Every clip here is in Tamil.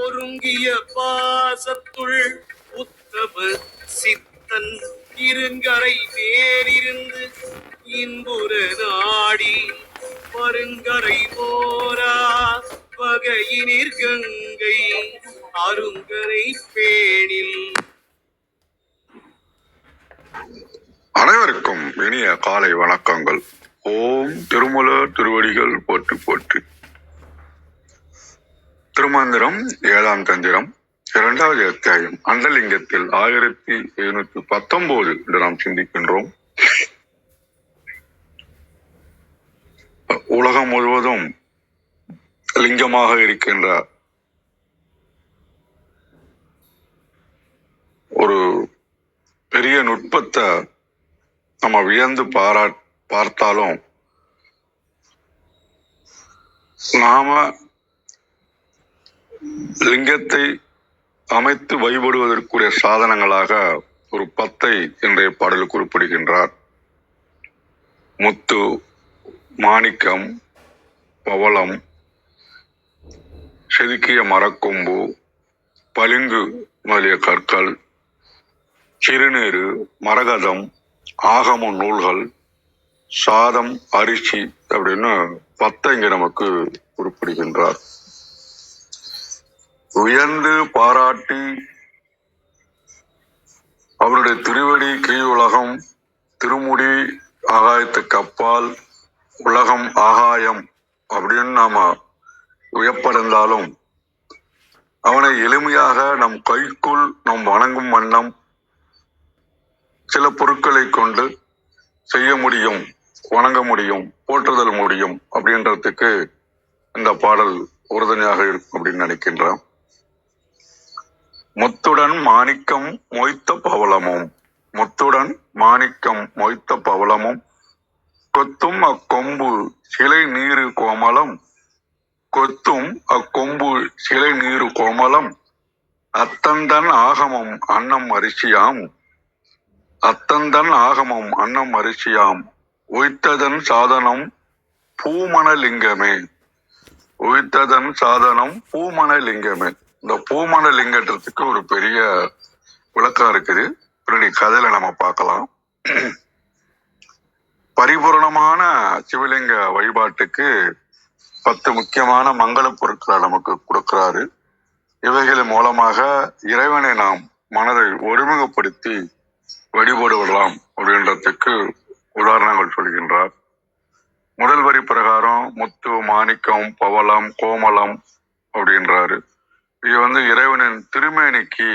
ஒருங்கிய பாசத்துள் உத்தம சித்தன் இருங்கரை வேறிருந்து இன்புற நாடி பருங்கரை போரா வகையினிற் கங்கை அருங்கரை பேணில். அனைவருக்கும் இனிய காலை வணக்கங்கள். ஓம் திருமல திருவடிகள் போற்றி போற்றி. திருமந்திரம் 7ஆம் தந்திரம் 2வது அத்தியாயம் அண்டலிங்கத்தில் 1719 என்று நாம் சிந்திக்கின்றோம். உலகம் முழுவதும் லிங்கமாக இருக்கின்ற ஒரு பெரிய நுட்பத்தை நம்ம வியந்து பார்த்தாலும் நாம லிங்கத்தை அமைத்து வழிபடுவதற்குரிய சாதனங்களாக ஒரு 10 இன்றைய பாடல் குறிப்பிடுகின்றார். முத்து, மாணிக்கம், பவளம், செதுக்கிய மரக்கொம்பு, பளிங்கு முதலிய கற்கள், சிறுநீரு, மரகதம், ஆகம நூல்கள், சாதம், அரிசி அப்படின்னு 10 இங்க நமக்கு குறிப்பிடுகின்றார். உயர்ந்து பாராட்டி அவருடைய திருவடி கீழ் உலகம், திருமுடி ஆகாயத்துக்கு அப்பால், உலகம் ஆகாயம் அப்படின்னு நாம வியப்படைந்தாலும் அவனை எளிமையாக நம் கைக்குள் நம் வணங்கும் வண்ணம் சில பொருட்களை கொண்டு செய்ய முடியும், வணங்க முடியும், போற்றுதல் முடியும் அப்படின்றதுக்கு இந்த பாடல் உறுதுணையாக இருக்கும் அப்படின்னு நினைக்கின்றேன். முத்துடன் மாணிக்கம் மொய்த்த பவளமும், முத்துடன் மாணிக்கம் மொய்த்த பவளமும், கொத்தும் அக்கொம்பு சிலை நீரு கோமலம், கொத்தும் அக்கொம்பு சிலை நீரு கோமலம், அத்தந்தன் ஆகமம் அன்னம் அரிசியாம், அத்தந்தன் ஆகமம் அன்னம் அரிசியாம், உய்த்ததன் சாதனம் பூமணலிங்கமே, உய்த்ததன் சாதனம் பூமணலிங்கமே. இந்த பூமணலிங்கத்துக்கு ஒரு பெரிய விளக்கம் இருக்குது. பின்னாடி கதையில நம்ம பார்க்கலாம். பரிபூர்ணமான சிவலிங்க வழிபாட்டுக்கு 10 முக்கியமான மங்கள பொருட்களை நமக்கு கொடுக்கிறாரு. இவைகள் மூலமாக இறைவனை நாம் மனதை ஒருமுகப்படுத்தி வழிபாடு விடலாம் அப்படின்றதுக்கு உதாரணங்கள் சொல்கின்றார். முதல் வரி பிரகாரம் முத்து, மாணிக்கம், பவளம், கோமலம் அப்படின்றாரு. இது இறைவனின் திருமேனிக்கு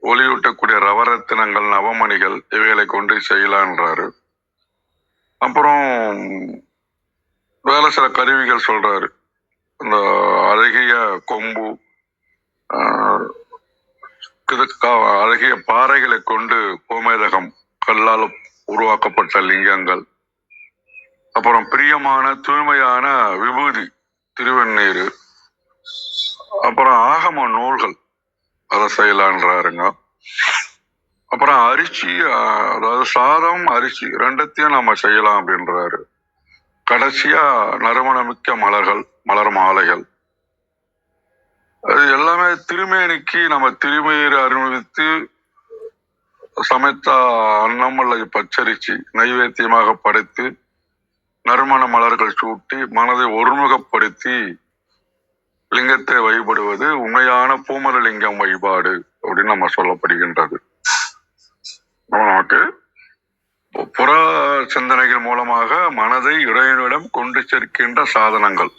ஒளியூட்டக்கூடிய ரவரத்தினங்கள், நவமணிகள் இவைகளை கொண்டு செய்யலான்றாரு. அப்புறம் வேற சில கருவிகள் சொல்றாரு. இந்த அழகிய கொம்பு, அழகிய பாறைகளை கொண்டு கோமேதகம் கல்லால் உருவாக்கப்பட்ட லிங்கங்கள், அப்புறம் பிரியமான தூய்மையான விபூதி திருவெண்ணீர், அப்புறம் ஆகம நூல்கள் அதை செய்யலான்றாருங்க. அப்புறம் அரிசி, அதாவது சாதம், அரிசி 2த்தையும் நம்ம செய்யலாம் அப்படின்றாரு. கடைசியா நறுமணமிக்க மலர்கள், மலர் மாலைகள், அது எல்லாமே திருமேனிக்கு நம்ம திருமீர் அறிவித்து சமைத்த அன்னம் அல்லது பச்சரிசி நைவேத்தியமாக படைத்து நறுமண மலர்கள் சூட்டி மனதை ஒருமுகப்படுத்தி லிங்கத்தை வழிபடுவது உண்மையான பூமரலிங்கம் வழிபாடு அப்படின்னு நம்ம சொல்லப்படுகின்றது. நமக்கு புற சிந்தனைகள் மூலமாக மனதை இறைவனிடம் கொண்டு சேர்க்கின்ற சாதனங்கள்.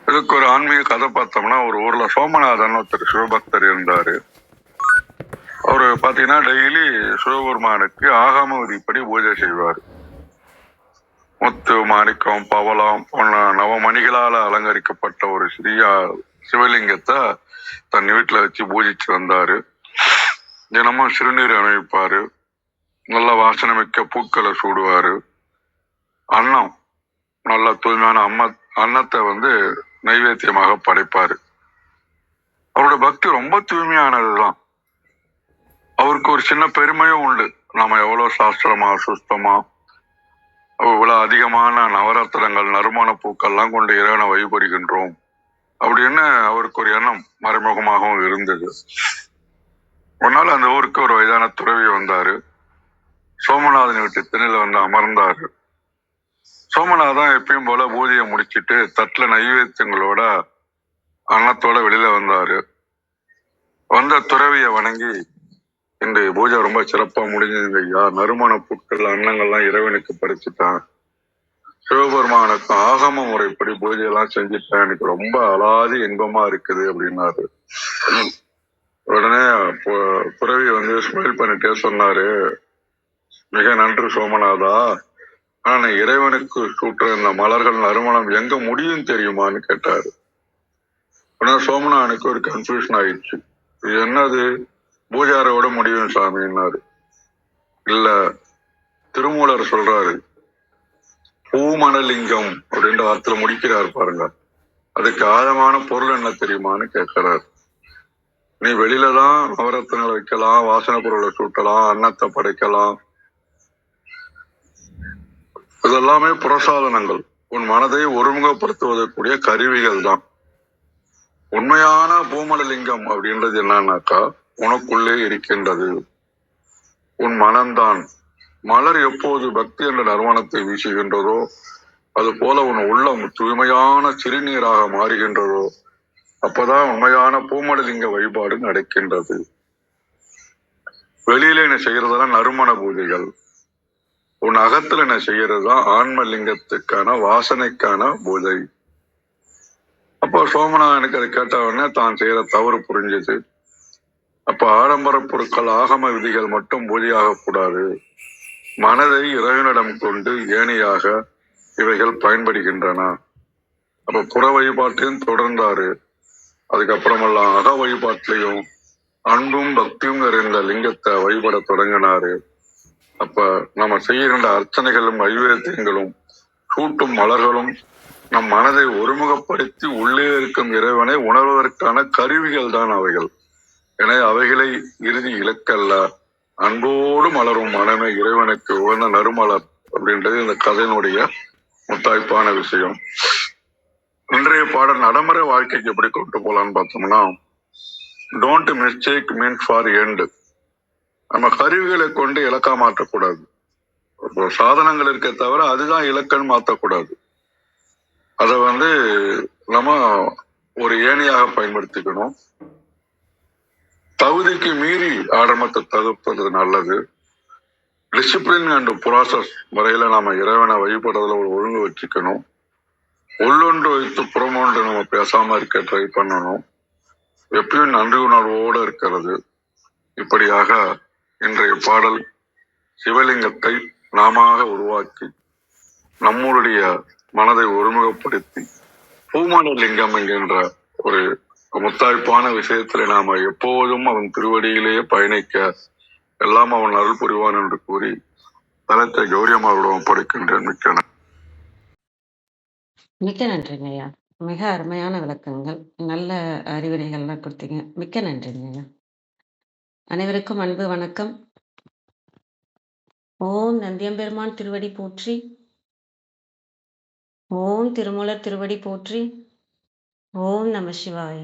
இதுக்கு ஒரு ஆன்மீக கதை பார்த்தோம்னா, ஒரு ஊர்ல சோமநாதன் ஒருத்தர் சிவபக்தர் இருந்தாரு. அவரு பாத்தீங்கன்னா டெய்லி சிவபெருமானுக்கு ஆகம விதிப்படி பூஜை செய்வார். முத்து, மாணிக்கம், பவளம் போன்ற நவமணிகளால் அலங்கரிக்கப்பட்ட ஒரு சிறிய சிவலிங்கத்தை தன் வீட்டுல வச்சு பூஜிச்சு வந்தாரு. தினமும் சிறுநீர் அணிவிப்பாரு, நல்ல வாசனை மிக்க பூக்களை சூடுவாரு, அன்னம் நல்ல தூய்மையான அன்னத்தை நைவேத்தியமாக படைப்பாரு. அவரோட பக்தி ரொம்ப தூய்மையானதுதான். அவருக்கு ஒரு சின்ன பெருமையும் உண்டு. நம்ம எவ்வளவு சாஸ்திரமா சுஸ்தமா இவ்வளவு அதிகமான நவரத்தினங்கள், நறுமண பூக்கள்லாம் கொண்டு இறைவனை வழிபடுகின்றோம் அப்படின்னு அவருக்கு ஒரு எண்ணம் மறைமுகமாகவும் இருந்தது. ஒரு நாள் அந்த ஊருக்கு ஒரு வயதான துறவி வந்தாரு. சோமநாதன் வீட்டு திணையில வந்து அமர்ந்தாரு. சோமநாதன் எப்பயும் போல பூஜையை முடிச்சிட்டு தட்டுல நைவேத்தியங்களோட அன்னத்தோட வெளியில வந்தாரு. வந்த துறவிய வணங்கி, இந்த பூஜை ரொம்ப சிறப்பா முடிஞ்சதுங்க ஐயா. நறுமண புட்கள் அன்னங்கள்லாம் இறைவனுக்கு பறிச்சுட்டான். சிவபெருமானுக்கு ஆகம முறைப்படி பூஜை எல்லாம் செஞ்சுட்டேன். எனக்கு ரொம்ப அலாதி இன்பமா இருக்குது அப்படின்னாரு. உடனே துறவி வந்து ஸ்மைல் பண்ணிட்டே சொன்னாரு, மிக நன்று சோமநாதா. ஆனா இறைவனுக்கு சூட்டுற இந்த மலர்கள் நறுமணம் எங்க முடியும் தெரியுமான்னு கேட்டாரு. உடனே சோமநாதனுக்கு ஒரு கன்ஃபியூஷன் ஆயிடுச்சு. இது என்னது, பூஜாரோட முடியும் சாமின்னாரு. இல்ல, திருமூலர் சொல்றாரு, பூமணலிங்கம் அப்படின்ற வார்த்தையில முடிக்கிறார் பாருங்க. அதுக்கு ஆழமான பொருள் என்ன தெரியுமான்னு கேட்கிறார். நீ வெளியில தான் நவரத்தினங்களை வைக்கலாம், வாசனை பொருளை சூட்டலாம், அன்னத்தை படைக்கலாம், இதெல்லாமே புறசாதனங்கள். உன் மனதை ஒருமுகப்படுத்துவதற்குரிய கருவிகள் தான். உண்மையான பூமணலிங்கம் அப்படின்றது என்னன்னாக்கா, உனக்குள்ளே இருக்கின்றது. உன் மனம்தான். மலர் எப்போது பக்தி என்ற நறுமணத்தை வீசுகின்றதோ அது போல உன் உள்ளம் தூய்மையான சிறுநீராக மாறுகின்றதோ அப்பதான் உண்மையான பூமணலிங்க வழிபாடு நடக்கின்றது. வெளியில என்ன செய்யறதெல்லாம் நறுமண பூஜைகள். உன் அகத்துல என்ன செய்யறதுதான் ஆன்மலிங்கத்துக்கான வாசனைக்கான பூஜை. அப்போ சோமநாதனுக்கு அதை கேட்ட உடனே தான் செய்யற தவறு புரிஞ்சது. அப்ப ஆடம்பர பொருட்கள் ஆகம விதிகள் மட்டும் பூஜையாக கூடாது. மனதை இறைவனிடம் கொண்டு ஏனையாக இவைகள் பயன்படுகின்றன. அப்ப புற வழிபாட்டையும் தொடர்ந்தாரு. அதுக்கப்புறமெல்லாம் அக வழிபாட்டிலையும் அன்பும் பக்தியும் நிறைந்த லிங்கத்தை வழிபட தொடங்கினாரு. அப்ப நம்ம செய்கின்ற அர்ச்சனைகளும் நைவேத்தியங்களும் சூட்டும் மலர்களும் நம் மனதை ஒருமுகப்படுத்தி உள்ளே இருக்கும் இறைவனை உணர்வதற்கான கருவிகள் தான் அவைகள். எனவே அவைகளை இறுதி இலக்கல்ல. அன்போடு மலரும் மனமே இறைவனுக்கு உகந்த நறுமலர் அப்படின்றது இந்த கதையினுடைய முத்தாய்ப்பான விஷயம். இன்றைய பாடல் நடைமுறை வாழ்க்கைக்கு எப்படி கொண்டு போலான்னு பார்த்தோம்னா, don't mistake mean for end. நம்ம கருவிகளை கொண்டு இலக்கா மாற்றக்கூடாது. இப்போ சாதனங்கள் இருக்க தவிர அதுதான் இலக்கன்னு மாற்றக்கூடாது. அதை வந்து நம்ம ஒரு ஏணியாக பயன்படுத்திக்கணும். தகுதிக்கு மீறி ஆடம்பரத்தை தவிர்ப்பது நல்லது. டிசிப்ளின் அண்ட் ப்ராசஸ் முறையில நாம இறைவனை வழிபடுறதுல ஒரு ஒழுங்கு வச்சுக்கணும். உள்ளொன்று வைத்து புறமொன்று நம்ம பேசாம இருக்க ட்ரை பண்ணணும். எப்பயும் நன்றி உணர்வோடு இருக்கிறது. இப்படியாக இன்றைய பாடல் சிவலிங்கத்தை நாம உருவாக்கி நம்மளுடைய மனதை ஒருமுகப்படுத்தி பூமணலிங்கம் என்கின்ற ஒரு முத்தாய்ப்பான விஷயத்துல நாம எப்போதும் அவன் திருவடியிலேயே பயணிக்க எல்லாம் அவன் அருள் புரிவான் என்று கூறி தலத்தை கௌரியமாவிடம் ஒப்படைக்கின்றேன். மிக்க நன்றிங்க ஐயா. மிக அருமையான விளக்கங்கள், நல்ல அறிவுரைகள்லாம் கொடுத்தீங்க. மிக்க நன்றிங்க ஐயா. அனைவருக்கும் அன்பு வணக்கம். ஓம் நந்தியம்பெருமான் திருவடி போற்றி. ஓம் திருமூலர் திருவடி போற்றி. ஓம் நம சிவாய.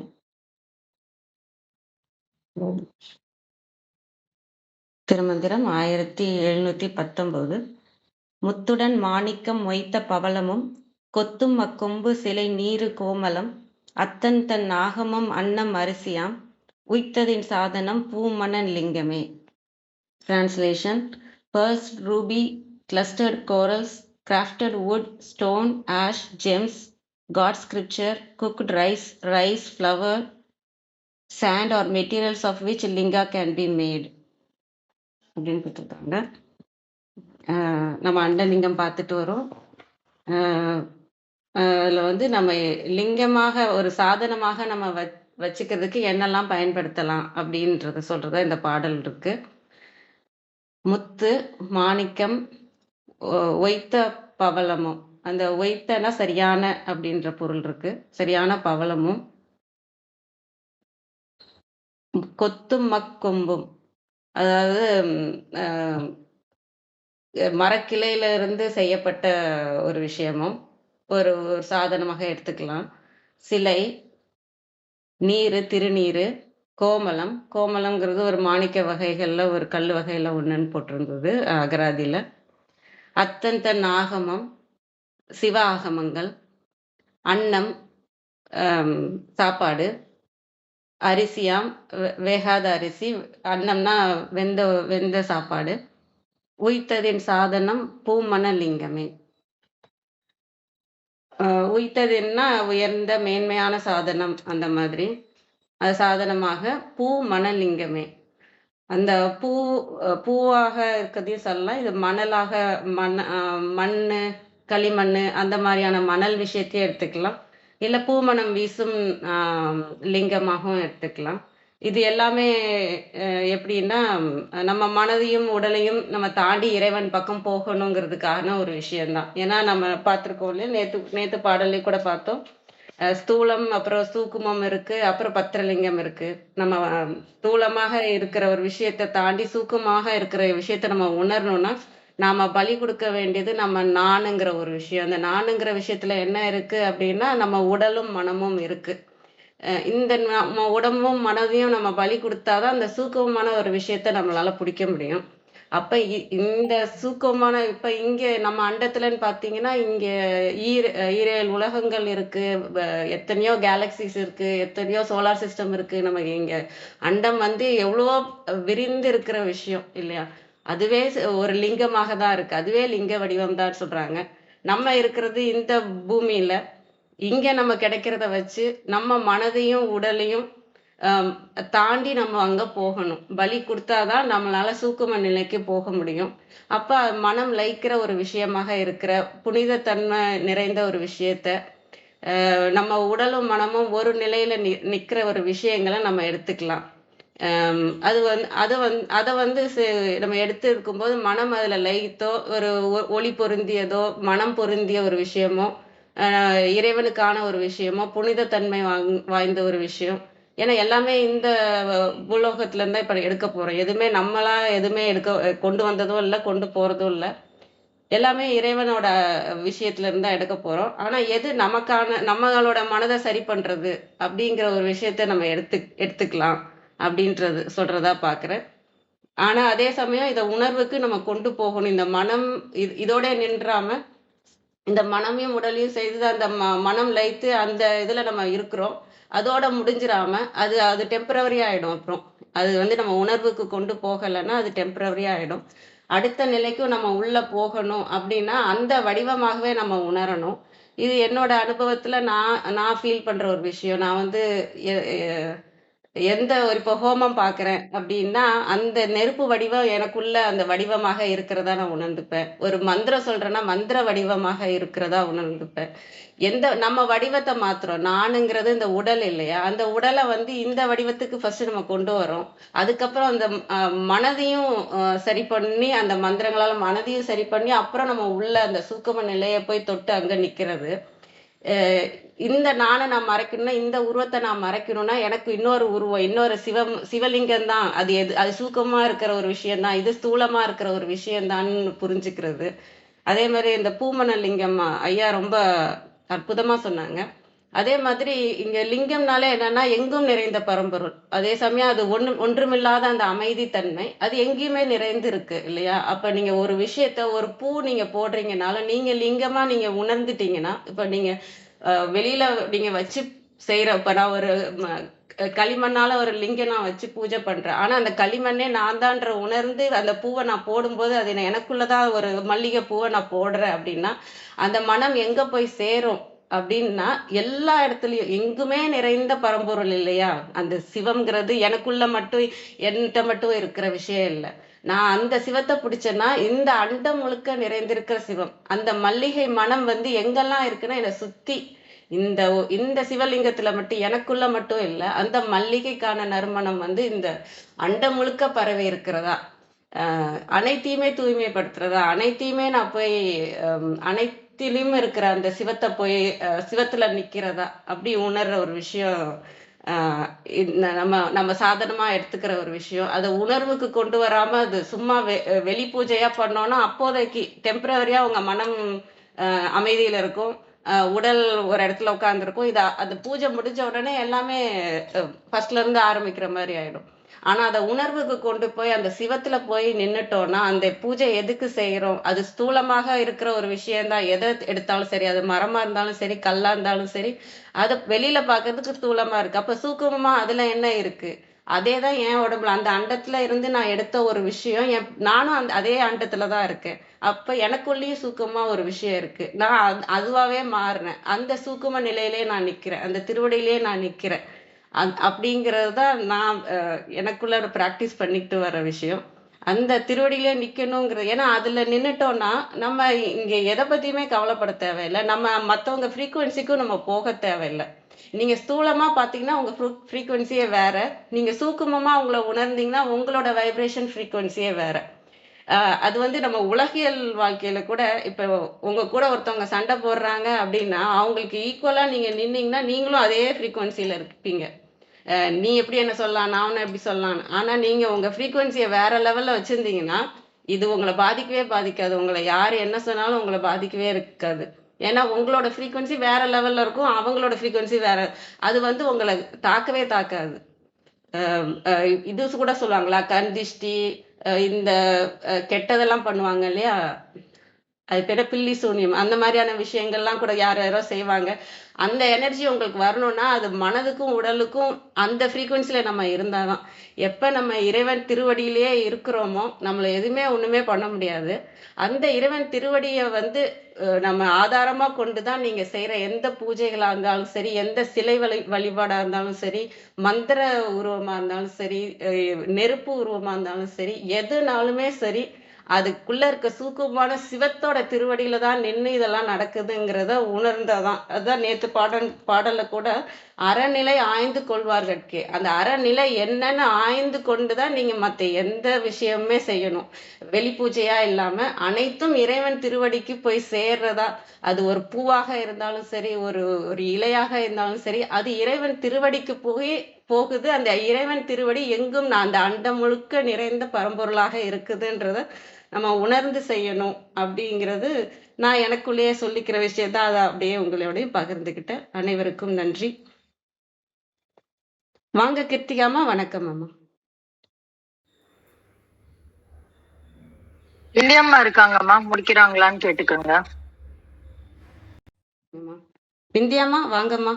திருமந்திரம் 1719. முத்துடன் மாணிக்கம் மொய்த்த பவளமும் கொத்தும் அக்கொம்பு சிலை நீரு கோமலம் அத்தன் தன் ஆகமம் அன்னம் அரிசியாம் உய்த்ததின் சாதனம் பூமணன் லிங்கமே. Translation: pearls, ruby, clustered corals, crafted wood, stone, ash, gems, God scripture, cooked rice, flour, sand or materials of which linga can be made. அப்படின்னு கொடுத்துருக்காங்க. நம்ம அண்டலிங்கம் பார்த்துட்டு வரோம். அதில் வந்து நம்ம லிங்கமாக ஒரு சாதனமாக நம்ம வச்சுக்கிறதுக்கு என்னெல்லாம் பயன்படுத்தலாம் அப்படின்றத சொல்றதா இந்த பாடல் இருக்கு. முத்து, மாணிக்கம், ஒய்த்த பவளமும், அந்த ஒய்த்தனா சரியான அப்படின்ற பொருள் இருக்கு. சரியான பவளமும், கொத்தும் மக்கொம்பும், அதாவது மரக்கிளையில இருந்து செய்யப்பட்ட ஒரு விஷயமும் ஒரு சாதனமாக எடுத்துக்கலாம். சிலை, நீரு, திருநீரு, கோமலம். கோமலம்ங்கிறது ஒரு மாணிக்க வகைகள்ல ஒரு கல் வகையில ஒண்ணுன்னு போட்டிருந்தது அகராதியில. அத்தந்தன் ஆகமம், சிவ ஆகமங்கள், அன்னம், சாப்பாடு, அரிசியாம், வேகாத அரிசி, அன்னம்னா வெந்த வெந்த சாப்பாடு, உய்த்ததின் சாதனம் பூமன லிங்கமே. உய்த்ததின்னா உயர்ந்த மேன்மையான சாதனம், அந்த மாதிரி. அது சாதனமாக பூ மணலிங்கமே. அந்த பூ பூவாக இருக்கிறதையும் சொல்லலாம். இது மணலாக மண்ணு, களிமண்ணு அந்த மாதிரியான மணல் விஷயத்தையும் எடுத்துக்கலாம். இல்ல பூமணம் வீசும் லிங்கமாகவும் எடுத்துக்கலாம். இது எல்லாமே எப்படின்னா, நம்ம மனதையும் உடலையும் நம்ம தாண்டி இறைவன் பக்கம் போகணுங்கிறதுக்கான ஒரு விஷயம்தான். ஏன்னா நம்ம பார்த்திருக்கோம் இல்லையா, நேத்து பாடல்லே கூட பார்த்தோம். ஸ்தூலம், அப்புறம் சூக்குமம் இருக்கு, அப்புறம் பத்திரலிங்கம் இருக்கு. நம்ம ஸ்தூலமாக இருக்கிற ஒரு விஷயத்தை தாண்டி சூக்குமாக இருக்கிற விஷயத்த நம்ம உணரணும்னா நாம பலி கொடுக்க வேண்டியது நம்ம நானுங்கிற ஒரு விஷயம். அந்த நானுங்கிற விஷயத்துல என்ன இருக்கு அப்படின்னா, நம்ம உடலும் மனமும் இருக்கு. இந்த நம்ம உடம்பும் மனதையும் நம்ம பலி கொடுத்தாதான் அந்த சூக்குமமான ஒரு விஷயத்த நம்மளால பிடிக்க முடியும். அப்ப இந்த சூக்குமமான இப்ப இங்க நம்ம அண்டத்துலன்னு பாத்தீங்கன்னா, இங்க ஈரேழு உலகங்கள் இருக்கு, எத்தனையோ கேலக்சிஸ் இருக்கு, எத்தனையோ சோலார் சிஸ்டம் இருக்கு. நம்ம இங்க அண்டம் வந்து எவ்வளவோ விரிந்து இருக்கிற விஷயம் இல்லையா? அதுவே ஒரு லிங்கமாக தான் இருக்கு. அதுவே லிங்க வடிவம் தான் சொல்றாங்க. நம்ம இருக்கிறது இந்த பூமியில. இங்க நம்ம கிடைக்கிறத வச்சு நம்ம மனதையும் உடலையும் தாண்டி நம்ம அங்க போகணும். பலி கொடுத்தாதான் நம்மளால சூக்கும நிலைக்கு போக முடியும். அப்ப மனம் லயிக்கிற ஒரு விஷயமாக இருக்கிற புனித தன்மை நிறைந்த ஒரு விஷயத்த நம்ம உடலும் மனமும் ஒரு நிலையில நிக்கிற ஒரு விஷயங்களை நம்ம எடுத்துக்கலாம். அதை வந்து நம்ம எடுத்து இருக்கும்போது மனம் அதுல லயித்தோ, ஒரு ஒளி பொருந்தியதோ, மனம் பொருந்திய ஒரு விஷயமோ, இறைவனுக்கான ஒரு விஷயமோ, புனித தன்மை வாய்ந்த ஒரு விஷயம். ஏன்னா எல்லாமே இந்த பூலோகத்துல இருந்தா இப்ப எடுக்க போறோம். எதுவுமே நம்மளா எதுவுமே கொண்டு வந்ததும் இல்லை, கொண்டு போறதும் இல்லை. எல்லாமே இறைவனோட விஷயத்துல இருந்தா எடுக்க போறோம். ஆனா எது நமக்கான நம்மளோட மனதை சரி பண்றது அப்படிங்கிற ஒரு விஷயத்த நம்ம எடுத்துக்கலாம் அப்படின்றது சொல்றதா பாக்குறேன். ஆனா அதே சமயம் இத உணர்வுக்கு நம்ம கொண்டு போகணும். இந்த மனம் இதோட நின்றாம இந்த மனமையும் உடலையும் செய்து அந்த மனம் லயித்து அந்த இதுல நம்ம இருக்கிறோம். அதோட முடிஞ்சிடாம அது அது டெம்பரவரி ஆயிடும். அப்புறம் அது வந்து நம்ம உணர்வுக்கு கொண்டு போகலைன்னா அது டெம்பரவரி ஆயிடும். அடுத்த நிலைக்கும் நம்ம உள்ள போகணும் அப்படின்னா அந்த வடிவமாகவே நம்ம உணரணும். இது என்னோட அனுபவத்துல நான் ஃபீல் பண்ற ஒரு விஷயம். நான் வந்து எந்த ஒரு இப்போ ஹோமம் பார்க்குறேன் அப்படின்னா, அந்த நெருப்பு வடிவம் எனக்குள்ள அந்த வடிவமாக இருக்கிறதா நான் உணர்ந்துப்பேன். ஒரு மந்திரம் சொல்றேன்னா, மந்திர வடிவமாக இருக்கிறதா உணர்ந்துப்பேன். நம்ம வடிவத்தை மாத்துறோம். நானுங்கிறது இந்த உடல் இல்லையா? அந்த உடலை வந்து இந்த வடிவத்துக்கு ஃபர்ஸ்ட் நம்ம கொண்டு வரோம். அதுக்கப்புறம் அந்த மனதையும் சரி பண்ணி, அந்த மந்திரங்களால மனதையும் சரி பண்ணி, அப்புறம் நம்ம உள்ள அந்த சூக்கும நிலையை போய் தொட்டு அங்க நிக்கிறது. இந்த நானை நான் மறைக்கணும்னா, இந்த உருவத்தை நான் மறைக்கணும்னா, எனக்கு இன்னொரு உருவம், இன்னொரு சிவலிங்கம் தான். அது சூக்கமா இருக்கிற ஒரு விஷயம்தான், இது ஸ்தூலமா இருக்கிற ஒரு விஷயம்தான்னு புரிஞ்சுக்கிறது. அதே மாதிரி இந்த பூமண லிங்கம் ஐயா ரொம்ப அற்புதமா சொன்னாங்க. அதே மாதிரி இங்க லிங்கம்னாலே என்னன்னா எங்கும் நிறைந்த பரம்பொருள். அதே சமயம் அது ஒன்றுமில்லாத அந்த அமைதி தன்மை அது எங்கேயுமே நிறைந்து இருக்கு இல்லையா? அப்ப நீங்க ஒரு விஷயத்த ஒரு பூ நீங்க போடுறீங்கனாலும் நீங்க லிங்கமா நீங்க உணர்ந்துட்டீங்கன்னா, இப்ப நீங்க வெளியில நீங்க வச்சு செய்யற இப்ப நான் ஒரு களிமண்ணால ஒரு லிங்கம் நான் வச்சு பூஜை பண்றேன். ஆனா அந்த களிமண்ணே நான் தான்ற உணர்ந்து அந்த பூவை நான் போடும்போது அது எனக்குள்ளதான் ஒரு மல்லிகை பூவை நான் போடுறேன் அப்படின்னா, அந்த மனம் எங்க போய் சேரும் அப்படின்னா, எல்லா இடத்துலயும் எங்குமே நிறைந்த பரம்பொருள் இல்லையா? அந்த சிவம்ங்கிறது எனக்குள்ள மட்டும் என்கிட்ட மட்டும் இருக்கிற விஷயம் இல்லை. நான் அந்த சிவத்தை பிடிச்சேன்னா இந்த அண்டம் முழுக்க நிறைந்திருக்கிற சிவம். அந்த மல்லிகை மனம் வந்து எங்கெல்லாம் இருக்குன்னா என்னை சுத்தி இந்த இந்த சிவலிங்கத்துல மட்டும் எனக்குள்ள மட்டும் இல்லை, அந்த மல்லிகைக்கான நறுமணம் வந்து இந்த அண்டம் முழுக்க பரவி இருக்கிறதா, அனைத்தையுமே தூய்மைப்படுத்துறதா, அனைத்தையுமே நான் போய் அனைத்திலும் இருக்கிற அந்த சிவத்தை போய் சிவத்துல நிக்கிறதா அப்படி உணர்ற ஒரு விஷயம். நம்ம நம்ம சாதனமா எடுத்துக்கிற ஒரு விஷயம். அதை உணர்வுக்கு கொண்டு வராம அது சும்மா வெளி பூஜையா பண்ணோம்னா அப்போதைக்கு டெம்பரவரியா உங்க மனம் அமைதியில இருக்கும். உடல் ஒரு இடத்துல உட்காந்துருக்கும். அது பூஜை முடிஞ்ச உடனே எல்லாமே ஃபர்ஸ்ட்ல இருந்து ஆரம்பிக்கிற மாதிரி ஆயிடும். ஆனா அத உணர்வுக்கு கொண்டு போய் அந்த சிவத்துல போய் நின்னுட்டோம்னா, அந்த பூஜை எதுக்கு செய்றோம்? அது ஸ்தூலமாக இருக்கிற ஒரு விஷயம் தான். எத எடுத்தாலும் சரி, அது மரமா இருந்தாலும் சரி, கல்லா இருந்தாலும் சரி, அத வெளியில பார்க்கறதுக்கு ஸ்தூலமா இருக்கு. அப்ப சூக்குமமா அதுல என்ன இருக்கு? அதேதான் என் உடம்புல. அந்த அண்டத்துல இருந்து நான் எடுத்த ஒரு விஷயம், நானும் அதே அண்டத்துல தான் இருக்கேன். அப்ப எனக்குள்ளேயும் சூக்குமமா ஒரு விஷயம் இருக்கு. நான் அதுவாவே மாறுனேன். அந்த சூக்கும நிலையிலேயே நான் நிக்கிறேன். அந்த திருவடியிலேயே நான் நிக்கிறேன். அப்படிங்கிறது தான் நான் எனக்குள்ள பிராக்டிஸ் பண்ணிக்கிட்டு வர விஷயம். அந்த திருவடியிலே நிக்கணுங்கிறது. ஏன்னா அதுல நின்னுட்டோம்னா, நம்ம இங்க எத பத்தியுமே கவலைப்பட தேவையில்ல. நம்ம மத்தவங்க ஃப்ரீக்வென்சிக்கும் நம்ம போக தேவையில்ல. நீங்க ஸ்தூலமா பார்த்தீங்கன்னா, உங்க ஃப்ரீக்வென்சியே வேற. நீங்க சூக்குமமா உங்கள உணர்ந்தீங்கன்னா, உங்களோட வைப்ரேஷன் ஃப்ரீக்வென்சியே வேற. அது வந்து நம்ம உலகியல் வாழ்க்கையில கூட இப்ப உங்க கூட ஒருத்தவங்க சண்டை போடுறாங்க அப்படின்னா, அவங்களுக்கு ஈக்குவலா நீங்க நின்னீங்கன்னா, நீங்களும் அதே ஃப்ரீக்வென்சில இருப்பீங்க. நீ எப்படி என்ன சொல்லலாம்? நான் உன்ன எப்படி சொல்லலாம்ன்னு. ஆனா நீங்க உங்க ஃப்ரீக்வென்சிய வேற லெவல்ல வச்சிருந்தீங்கன்னா, இது உங்கள பாதிக்கவே பாதிக்காது. உங்கள யாரு என்ன சொன்னாலும் உங்கள பாதிக்கவே இருக்காது. ஏன்னா உங்களோட ஃப்ரீக்வென்சி வேற லெவல்ல இருக்கும். அவங்களோட ஃப்ரீக்வென்சி வேற. அது வந்து உங்கள தாக்கவே தாக்காது. அ இது கூட சொல்லுவாங்களா? கண் திஷ்டி, இந்த கெட்டதெல்லாம் பண்ணுவாங்க இல்லையா? அது பேரு பில்லி சூனியம். அந்த மாதிரியான விஷயங்கள்லாம் கூட யார் யாரோ செய்வாங்க. அந்த எனர்ஜி உங்களுக்கு வரணும்னா, அது மனதுக்கும், உடலுக்கும் அந்த ஃப்ரீக்வென்சில நம்ம இருந்தா தான். எப்ப நம்ம இறைவன் திருவடியிலேயே இருக்கிறோமோ, நம்மள எதுவுமே ஒண்ணுமே பண்ண முடியாது. அந்த இறைவன் திருவடிய வந்து நம்ம ஆதாரமா கொண்டு தான் நீங்க செய்ற எந்த பூஜைகளா இருந்தாலும் சரி, எந்த சிலை வழிபாடா இருந்தாலும் சரி, மந்திர உருவமா இருந்தாலும் சரி, நெருப்பு உருவமா இருந்தாலும் சரி, எதுனாலுமே சரி, அதுக்குள்ள இருக்க சூக்குமமான சிவத்தோட திருவடியில தான் நின்னு இதெல்லாம் நடக்குதுங்கிறத உணர்ந்தாதான். அதான் நேத்து பாடல்ல கூட அறநிலை ஆய்ந்து கொள்வார்கட்கே. அந்த அறநிலை என்னன்னு ஆய்ந்து கொண்டுதான் நீங்க மத்த எந்த விஷயமுமே செய்யணும். வெளி பூஜையா இல்லாம அனைத்தும் இறைவன் திருவடிக்கு போய் சேர்றதா. அது ஒரு பூவாக இருந்தாலும் சரி, ஒரு ஒரு இலையாக இருந்தாலும் சரி, அது இறைவன் திருவடிக்கு போகுது. அந்த இறைவன் திருவடி எங்கும் அந்த அண்டம் முழுக்க நிறைந்த பரம்பொருளாக இருக்குதுன்றத நம்ம உணர்ந்து செய்யணும் அப்படிங்கிறது நான் எனக்குள்ளேயே சொல்லிக்கிற விஷயத்த அதை அப்படியே உங்களோடய பகிர்ந்துக்கிட்டேன். அனைவருக்கும் நன்றி. வாங்க கிருத்திகாமா. வணக்கம் அம்மா. இல்லையம்மா இருக்காங்கம்மா, முடிக்கிறாங்களான்னு கேட்டுக்கோங்க. பிந்தியாமா வாங்கம்மா.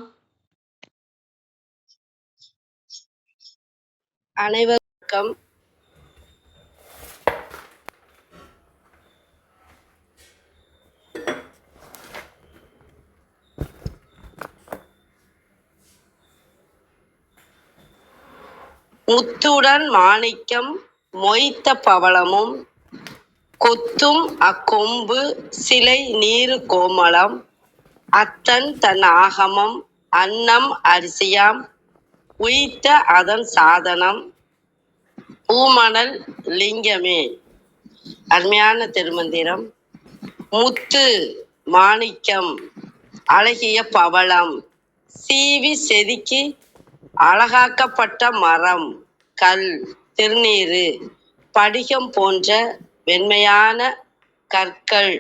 அனைவருக்கும் முத்துடன் மாணிக்கம் மொய்த்த பவளமும் கொத்தும் அக்கொம்பு சிலை நீரு கோமளம் அத்தன் தன் ஆகமம் அன்னம் அரிசியாம் உய்த்த அதன் சாதனம் பூமணல் லிங்கமே. அருமையான திருமந்திரம். முத்து, மாணிக்கம், அழகிய பவளம், சீவி செதுக்கி அழகாக்கப்பட்ட மரம், கல், திருநீரு, படிகம் போன்ற வெண்மையான கற்கள்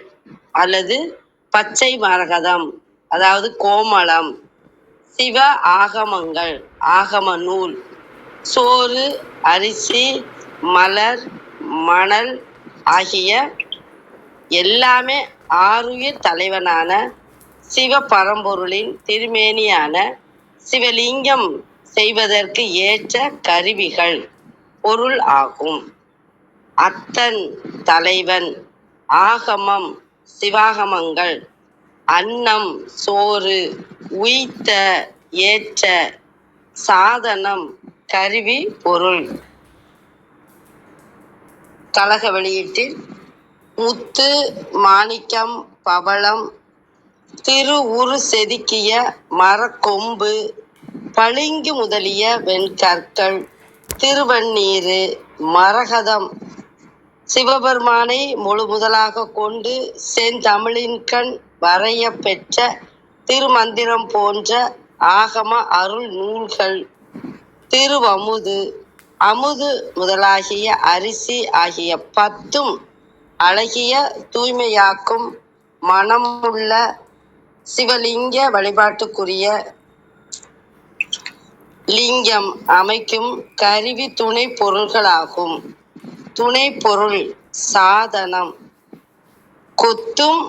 அல்லது பச்சை மரகதம், அதாவது கோமளம், சிவ ஆகமங்கள், ஆகம நூல், சோறு, அரிசி, மலர், மணல் ஆகிய எல்லாமே ஆருயிர் தலைவனான சிவ பரம்பொருளின் திருமேனியான சிவலிங்கம் செய்வதற்கு ஏற்ற கருவிகள், பொருள் ஆகும். அத்தன் தலைவன், ஆகமம் சிவாகமங்கள், அன்னம் சோறு, உய்த்த ஏற்ற, சாதனம் கருவி பொருள். கழக வெளியீட்டில் முத்து, மாணிக்கம், பவளம், திரு உரு செதுக்கிய மரக்கொம்பு, பளிங்கு முதலிய வெண்கற்கள், திருவண்ணீரு, மரகதம், சிவபெருமானை முழு முதலாக கொண்டு செந்தமிழின்கண் வரைய பெற்ற திருமந்திரம் போன்ற ஆகம அருள் நூல்கள், திருவமுது, அமுது முதலாகிய அரிசி ஆகிய 10ம் அழகிய தூய்மையாக்கும் மனமுள்ள சிவலிங்க வழிபாட்டுக்குரிய லிங்கம் அமைக்கும் கருவி துணை பொருள்களாகும். துணை பொருள் சாதனம் கொத்தும்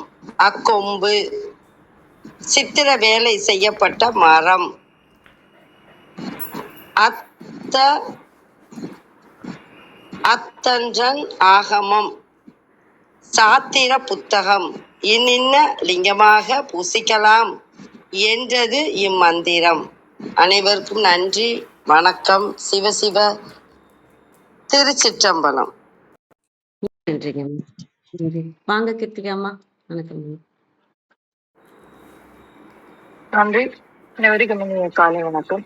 அக்கொம்பு, சித்திர வேலை செய்யப்பட்ட மரம், அத்தஞ்சன் ஆகமம், சாத்திர புத்தகம் இன்னின்ன லிங்கமாக பூசிக்கலாம் என்றது இம்மந்திரம். அனைவருக்கும் நன்றி, வணக்கம். சிவசிவ. திருச்சிற்றம்பலம். நன்றிங்க. நன்றி. வாங்க கிருத்திகாமா. வணக்கம். நன்றி. அனைவருக்கும் காலை வணக்கம்.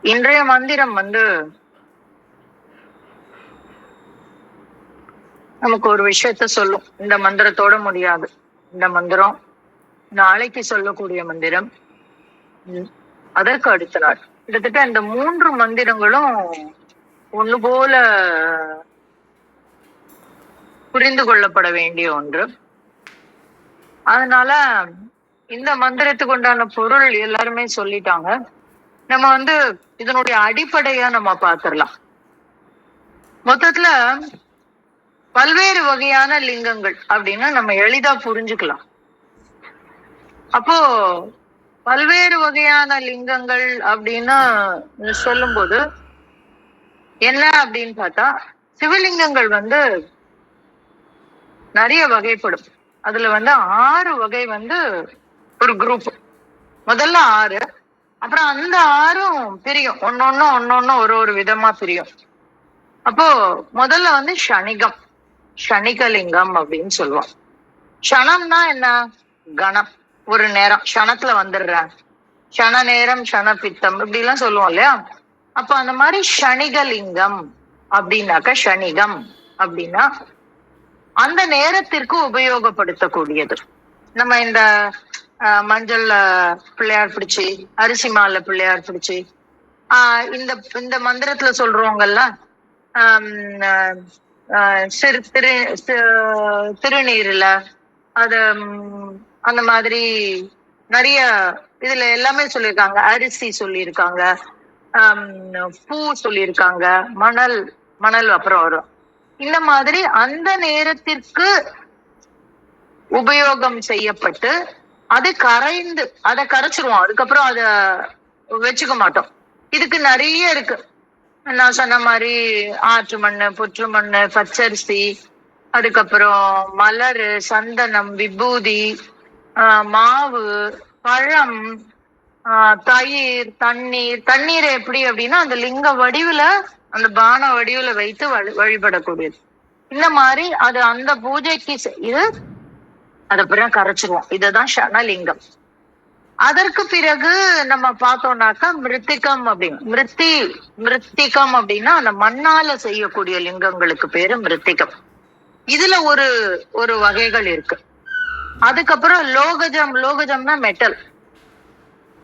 இன்றைய மந்திரம் நமக்கு ஒரு விஷயத்த சொல்லும். இந்த மந்திரத்தோட முடியாது. இந்த மந்திரம் நாளைக்கு சொல்லக்கூடிய மந்திரம், அதற்கு அடுத்த நாள். கிட்டத்தட்ட இந்த 3 மந்திரங்களும் ஒண்ணு போல புரிந்து கொள்ளப்பட வேண்டிய ஒன்று. அதனால இந்த மந்திரத்துக்கு உண்டான பொருள் எல்லாருமே சொல்லிட்டாங்க. நம்ம இதனுடைய அடிப்படையா நம்ம பார்த்திடலாம். மொத்தத்துல பல்வேறு வகையான லிங்கங்கள் அப்படின்னு நம்ம எளிதா புரிஞ்சுக்கலாம். அப்போ பல்வேறு வகையான லிங்கங்கள் அப்படின்னு சொல்லும்போது என்ன அப்படின்னு பார்த்தா, சிவலிங்கங்கள் நிறைய வகைப்படும். அதுல 6 வகை ஒரு குரூப். முதல்ல 6, அப்புறம் அந்த 6ம் பிரியும். ஒன்னொன்னு ஒரு விதமா பிரியும். அப்போ முதல்ல சணிகம், சணிகலிங்கம் அப்படின்னு சொல்லுவோம். க்ஷணம்னா என்ன? கணம், ஒரு நேரம், க்ஷணத்துல வந்துடுறேன், க்ஷண நேரம், க்ஷண பித்தம் இப்படி எல்லாம் சொல்லுவோம் இல்லையா? அப்ப அந்த மாதிரி சணிகலிங்கம் அப்படின்னாக்க, சணிகம் அப்படின்னா அந்த நேரத்திற்கு உபயோகப்படுத்தக்கூடியது. நம்ம இந்த மஞ்சள்ல பிள்ளையார் பிடிச்சி, அரிசி மாலை பிள்ளையார் பிடிச்சி, இந்த மந்திரத்துல சொல்றவங்கல்ல திருநீர்ல அத அந்த மாதிரி நிறைய இதுல எல்லாமே சொல்லியிருக்காங்க. அரிசி சொல்லியிருக்காங்க, பூ சொல்லியிருக்காங்க, மணல் அப்புறம் வரும். இந்த மாதிரி அந்த நேரத்திற்கு உபயோகம் செய்யப்பட்டு அது கரைந்து, அதை கரைச்சிருவோம். அதுக்கப்புறம் அத வச்சுக்க மாட்டோம். இதுக்கு நிறைய இருக்கு. நான் சொன்ன மாதிரி ஆற்று மண்ணு, புற்று மண்ணு, பச்சரிசி, அதுக்கப்புறம் மலர், சந்தனம், விபூதி, மாவு, பழம், தயிர், தண்ணீர் எப்படி அப்படின்னா அந்த லிங்க வடிவுல, அந்த பான வடிவுல வைத்து வழிபடக்கூடியது. இந்த மாதிரி அது அந்த பூஜைக்கு செய்து அதுக்கப்புறம் கரைச்சிருவோம். இதுதான் சனலிங்கம். அதற்கு பிறகு நம்ம பார்த்தோம்னாக்கா மிருத்திகம் மிருத்திகம் அப்படின்னா அந்த மண்ணால செய்யக்கூடிய லிங்கங்களுக்கு பேரு மிருத்திகம். இதுல ஒரு வகைகள் இருக்கு. அதுக்கப்புறம் லோகஜம்னா மெட்டல்,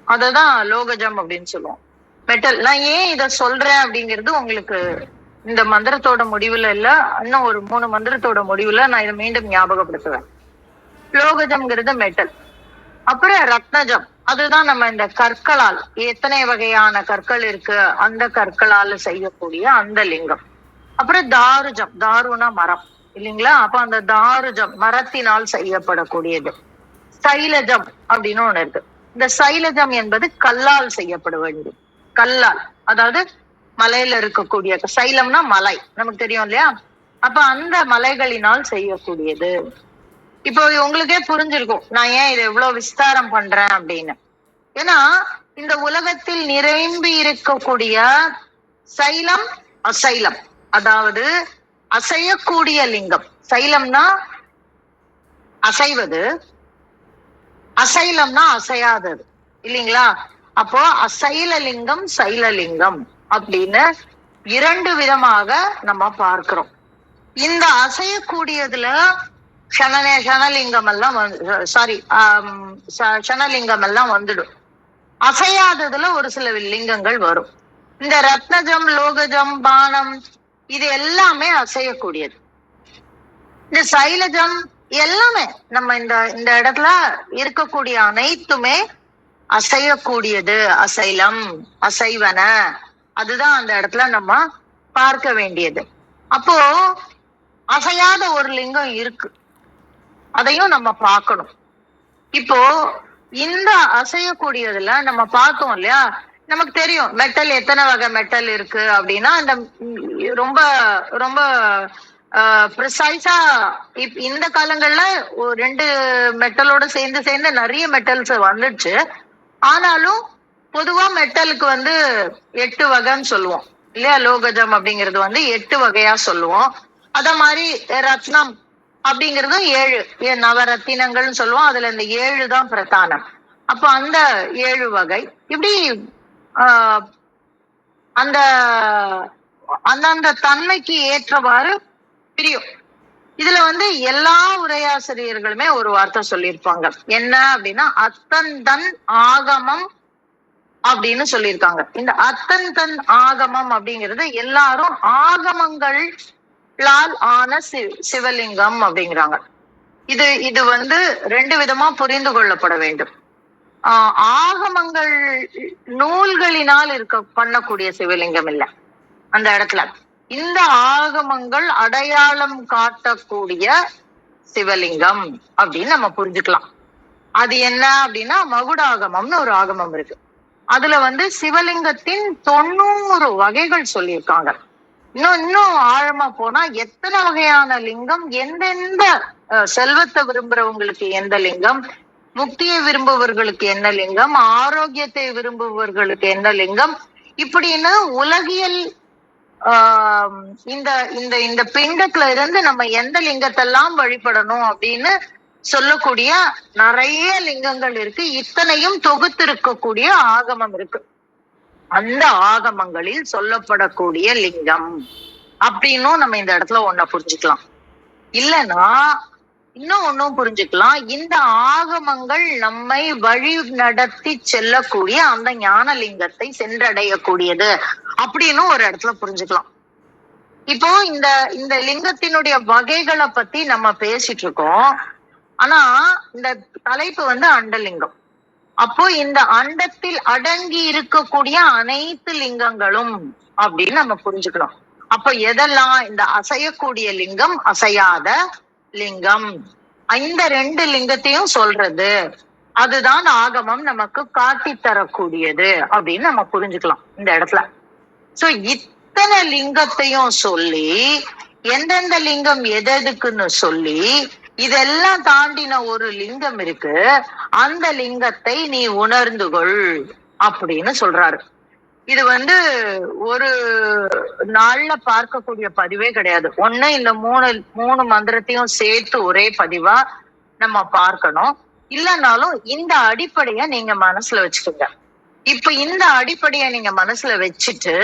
அததான் லோகஜம் அப்படின்னு சொல்லுவோம். மெட்டல். நான் ஏன் இத சொல்றேன் அப்படிங்கிறது உங்களுக்கு இந்த மந்திரத்தோட முடிவுல இல்ல, இன்னும் ஒரு 3 மந்திரத்தோட முடிவுல நான் இதை மீண்டும் ஞாபகப்படுத்துவேன். லோகஜம்ங்கிறது மெட்டல். அப்புறம் ரத்னஜம், அதுதான் நம்ம இந்த கற்களால், எத்தனை வகையான கற்கள் இருக்கு அந்த கற்களால செய்யக்கூடிய அந்த லிங்கம். அப்புறம் தாருஜம், தாருனா மரம் இல்லைங்களா? அப்ப அந்த தாருஜம் மரத்தினால் செய்யப்படக்கூடியது. சைலஜம் அப்படின்னு ஒண்ணு இருக்கு. இந்த சைலஜம் என்பது கல்லால் செய்யப்பட வேண்டியது. கல்லால், அதாவது மலையில இருக்கக்கூடிய, சைலம்னா மலை, நமக்கு தெரியும் இல்லையா? அப்ப அந்த மலைகளினால் செய்யக்கூடியது. இப்போ உங்களுக்கே புரிஞ்சிருக்கும் நான் ஏன் இதை எவ்வளவு விஸ்தாரம் பண்றேன் அப்படின்னு. ஏன்னா இந்த உலகத்தில் நிரம்பி இருக்கக்கூடிய சைலம், அசைலம், அதாவது அசையக்கூடிய லிங்கம். சைலம்னா அசைவது, அசைலம்னா அசையாதது இல்லைங்களா? அப்போ அசைலலிங்கம், சைலலிங்கம் அப்படின்னு 2 விதமாக நம்ம பார்க்கிறோம். இந்த அசையக்கூடியதுல சனலிங்கம் எல்லாம் சனலிங்கம் எல்லாம் வந்துடும். அசையாததுல ஒரு சில லிங்கங்கள் வரும். இந்த ரத்னஜம், லோகஜம், பானம் இது எல்லாமே அசையக்கூடியது. இந்த சைலஜம், எல்லாமே நம்ம இந்த இந்த இடத்துல இருக்கக்கூடிய அனைத்துமே அசையக்கூடியது, அசைலம், அசைவன. அதுதான் அந்த இடத்துல நம்ம பார்க்க வேண்டியது. அப்போ அசையாத ஒரு லிங்கம் இருக்கு, அதையும் நம்ம பார்க்கணும். இப்போ இந்த அசையக்கூடியதுல நம்ம பார்த்தோம் இல்லையா, நமக்கு தெரியும் மெட்டல் எத்தனை வகை மெட்டல் இருக்கு அப்படின்னா, அந்த ரொம்ப ரொம்ப ப்ரிசைஸா இந்த காலங்கள்ல ரெண்டு மெட்டலோட சேர்ந்து சேர்ந்து நிறைய மெட்டல்ஸ் வந்துடுச்சு. ஆனாலும் பொதுவா மெட்டலுக்கு 8 வகைன்னு சொல்லுவோம் இல்லையா. லோகஜம் அப்படிங்கிறது 8 வகையா சொல்லுவோம். அத மாதிரி ரத்னம் அப்படிங்கிறதும் 7 நவரத்தினங்கள்னு சொல்லுவோம். அதுல இந்த 7 தான் பிரதானம். அப்ப அந்த 7 வகை இப்படி அந்த அந்தந்த தன்மைக்கு ஏற்றவாறு பிரியும். இதுல எல்லா உரையாசிரியர்களுமே ஒரு வார்த்தை சொல்லியிருப்பாங்க. என்ன அப்படின்னா, அத்தந்தன் ஆகமம் அப்படின்னு சொல்லியிருக்காங்க. இந்த அத்தந்தன் ஆகமம் அப்படிங்கிறது எல்லாரும் ஆகமங்களால் ஆன சிவலிங்கம் அப்படிங்கிறாங்க. இது இது 2 விதமா புரிந்து கொள்ளப்பட வேண்டும். ஆகமங்கள் நூல்களினால் பண்ணக்கூடிய சிவலிங்கம் இல்ல அந்த இடத்துல. இந்த ஆகமங்கள் அடையாளம் காட்டக்கூடிய சிவலிங்கம் அப்படின்னு நம்ம புரிஞ்சுக்கலாம். அது என்ன அப்படின்னா, மகுடாகமம்னு ஒரு ஆகமம் இருக்கு. அதுல சிவலிங்கத்தின் 90 வகைகள் சொல்லியிருக்காங்க. இன்னும் ஆழமா போனா எத்தனை வகையான லிங்கம், எந்தெந்த செல்வத்தை விரும்புறவங்களுக்கு எந்த லிங்கம், முக்தியை விரும்புபவர்களுக்கு என்ன லிங்கம், ஆரோக்கியத்தை விரும்புபவர்களுக்கு என்ன லிங்கம், இப்படின்னு உலகியல் இந்த இந்த இந்த பிண்டத்துல இருந்து நம்ம எந்த லிங்கத்தெல்லாம் வழிபடணும் அப்படின்னு சொல்லக்கூடிய நிறைய லிங்கங்கள் இருக்கு. இத்தனையும் தொகுத்து இருக்கக்கூடிய ஆகமம் இருக்கு. அந்த ஆகமங்களில் சொல்லப்படக்கூடிய லிங்கம் அப்படின்னும் நம்ம இந்த இடத்துல ஒன்ன புரிஞ்சுக்கலாம். இல்லைன்னா இன்னும் ஒன்னும் புரிஞ்சுக்கலாம். இந்த ஆகமங்கள் நம்மை வழி நடத்தி செல்லக்கூடிய அந்த ஞான லிங்கத்தை சென்றடையக்கூடியது அப்படின்னு ஒரு இடத்துல புரிஞ்சுக்கலாம். இப்போ இந்த இந்த லிங்கத்தினுடைய வகைகளை பத்தி நம்ம பேசிட்டு இருக்கோம். ஆனா இந்த தலைப்பு அண்டலிங்கம். அப்போ இந்த அண்டத்தில் அடங்கி இருக்கக்கூடிய அனைத்து லிங்கங்களும் அப்படின்னு நம்ம புரிஞ்சுக்கணும். அப்போ எதெல்லாம் இந்த அசையக்கூடிய லிங்கம், அசையாத லிங்கம், இந்த 2 லிங்கத்தையும் சொல்றது, அதுதான் ஆகமம் நமக்கு காட்டி தரக்கூடியது அப்படின்னு நம்ம புரிஞ்சுக்கலாம் இந்த இடத்துல. சோ இத்தனை லிங்கத்தையும் சொல்லி, எந்தெந்த லிங்கம் எதுக்குன்னு சொல்லி, இதெல்லாம் தாண்டின ஒரு லிங்கம் இருக்கு, அந்த லிங்கத்தை நீ உணர்ந்து கொள் அப்படின்னு சொல்றாரு. இது ஒரு நாள்ல பார்க்கக்கூடிய பதிவே கிடையாது. ஒண்ணு இந்த மூணு மந்திரத்தையும் சேர்த்து ஒரே பதிவா நம்ம பார்க்கணும். இல்லைன்னாலும் இந்த அடிப்படைய நீங்க மனசுல வச்சுக்கோங்க. இப்ப இந்த அடிப்படைய நீங்க மனசுல வச்சுட்டு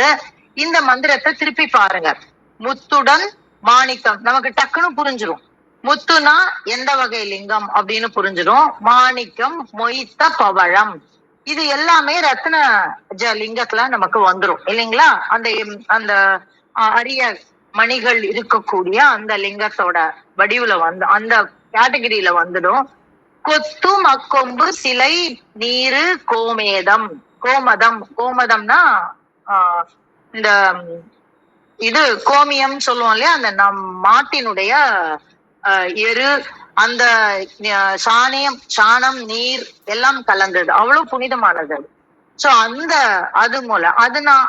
இந்த மந்திரத்தை திருப்பி பாருங்க. முத்துடன் மாணிக்கம் நமக்கு டக்குன்னு புரிஞ்சிடும். முத்துனா எந்த வகை லிங்கம் அப்படின்னு புரிஞ்சிடும். மாணிக்கம் மொய்த்த பவழம், இது எல்லாமே ரத்ன லிங்கத்துல நமக்கு வந்துரும் இல்லைங்களா. அந்த அந்த அரிய மணிகள் இருக்கக்கூடிய அந்த லிங்கத்தோட வடிவுல அந்த கேட்டகரியில வந்துடும். கொத்து மக்கொம்பு சிலை நீரு கோமேதம், கோமதம்னா இந்த இது கோமியம் சொல்லுவோம் இல்லையா, அந்த மாட்டினுடைய எரு, அந்த சாணம் நீர் எல்லாம் கலந்தது, அவ்வளவு புனிதமானது. சோ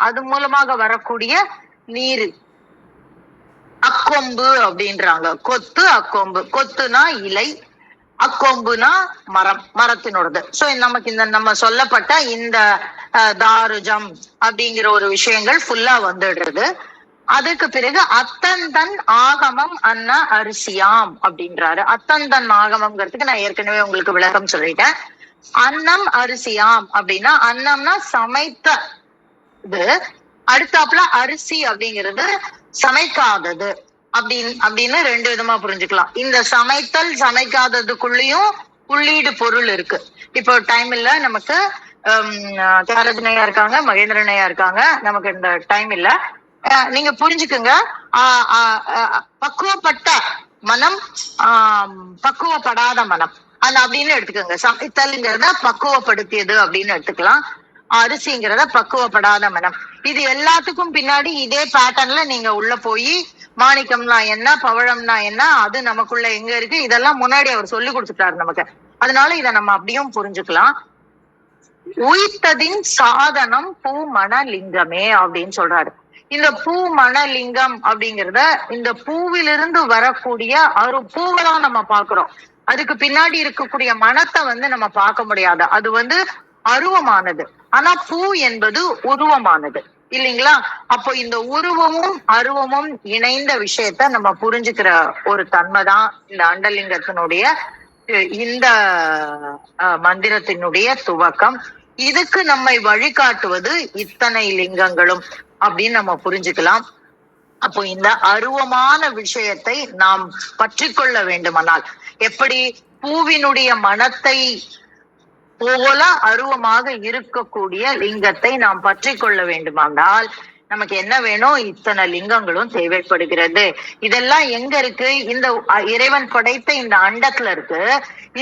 அது மூலமாக வரக்கூடிய நீர் அக்கொம்பு அப்படின்றாங்க. கொத்து அக்கொம்பு, கொத்துனா இலை, அக்கொம்புனா மரத்தினோடது. சோ நமக்கு இந்த நம்ம சொல்லப்பட்ட இந்த தாருஜம் அப்படிங்கிற ஒரு விஷயங்கள் ஃபுல்லா வந்துடுறது. அதுக்கு பிறகு அத்தந்தன் ஆகமம் அன்ன அரிசியாம் அப்படின்றாரு. அத்தந்தன் ஆகமம்ங்கிறதுக்கு நான் ஏற்கனவே உங்களுக்கு விளக்கம் சொல்லிட்டேன். அன்னம் அரிசியாம் அப்படின்னா, அன்னம்னா சமைத்தது, அடுத்தாப்புல அரிசி அப்படிங்கிறது சமைக்காதது அப்படின்னு 2 விதமா புரிஞ்சுக்கலாம். இந்த சமைத்தல் சமைக்காததுக்குள்ளயும் உள்ளீடு பொருள் இருக்கு. இப்போ டைம் இல்ல நமக்கு, தியாகராஜனையா இருக்காங்க, மகேந்திரனையா இருக்காங்க, நமக்கு இந்த டைம் இல்ல. நீங்க புரிஞ்சுக்குங்க. பக்குவப்பட்ட மனம் பக்குவப்படாத மனம் அது அப்படின்னு எடுத்துக்கோங்க. சமைத்தல்ங்கிறத பக்குவப்படுத்தியது அப்படின்னு எடுத்துக்கலாம். அரிசிங்கிறத பக்குவப்படாத மனம். இது எல்லாத்துக்கும் பின்னாடி இதே பேட்டர்ன்ல நீங்க உள்ள போய் மாணிக்கம்னா என்ன, பவழம்னா என்ன, அது நமக்குள்ள எங்க இருக்கு, இதெல்லாம் முன்னாடி அவர் சொல்லி கொடுத்துட்டாரு நமக்கு. அதனால இதை நம்ம அப்படியும் புரிஞ்சுக்கலாம். உயிர்த்ததின் சாதனம் பூ மண லிங்கமே அப்படின்னு சொல்றாரு. இந்த பூ மண லிங்கம் அப்படிங்கிறத இந்த பூவிலிருந்து வரக்கூடிய பூவெல்லாம் நம்ம பாக்குறோம். அதுக்கு பின்னாடி இருக்கக்கூடிய மனத்தை நம்ம பார்க்க முடியாது. அது அருவமானது. ஆனா பூ என்பது உருவமானது இல்லைங்களா? அப்போ இந்த உருவமும் அருவமும் இணைந்த விஷயத்த நம்ம புரிஞ்சுக்கிற ஒரு தன்மைதான் இந்த அண்டலிங்கத்தினுடைய இந்த மந்திரத்தினுடைய துவக்கம். இதுக்கு நம்மை வழிகாட்டுவது இத்தனை லிங்கங்களும் அப்படின்னு நம்ம புரிஞ்சுக்கலாம். அப்போ இந்த அருவமான விஷயத்தை நாம் பற்றி கொள்ள வேண்டுமானால், எப்படி பூவினுடைய மனத்தை போல அருவமாக இருக்கக்கூடிய லிங்கத்தை நாம் பற்றி கொள்ள வேண்டுமானால் நமக்கு என்ன வேணும்? இத்தனை லிங்கங்களும் தேவைப்படுகிறது. இதெல்லாம் எங்க இருக்கு? இந்த இறைவன் படைத்த இந்த அண்டத்துல இருக்கு.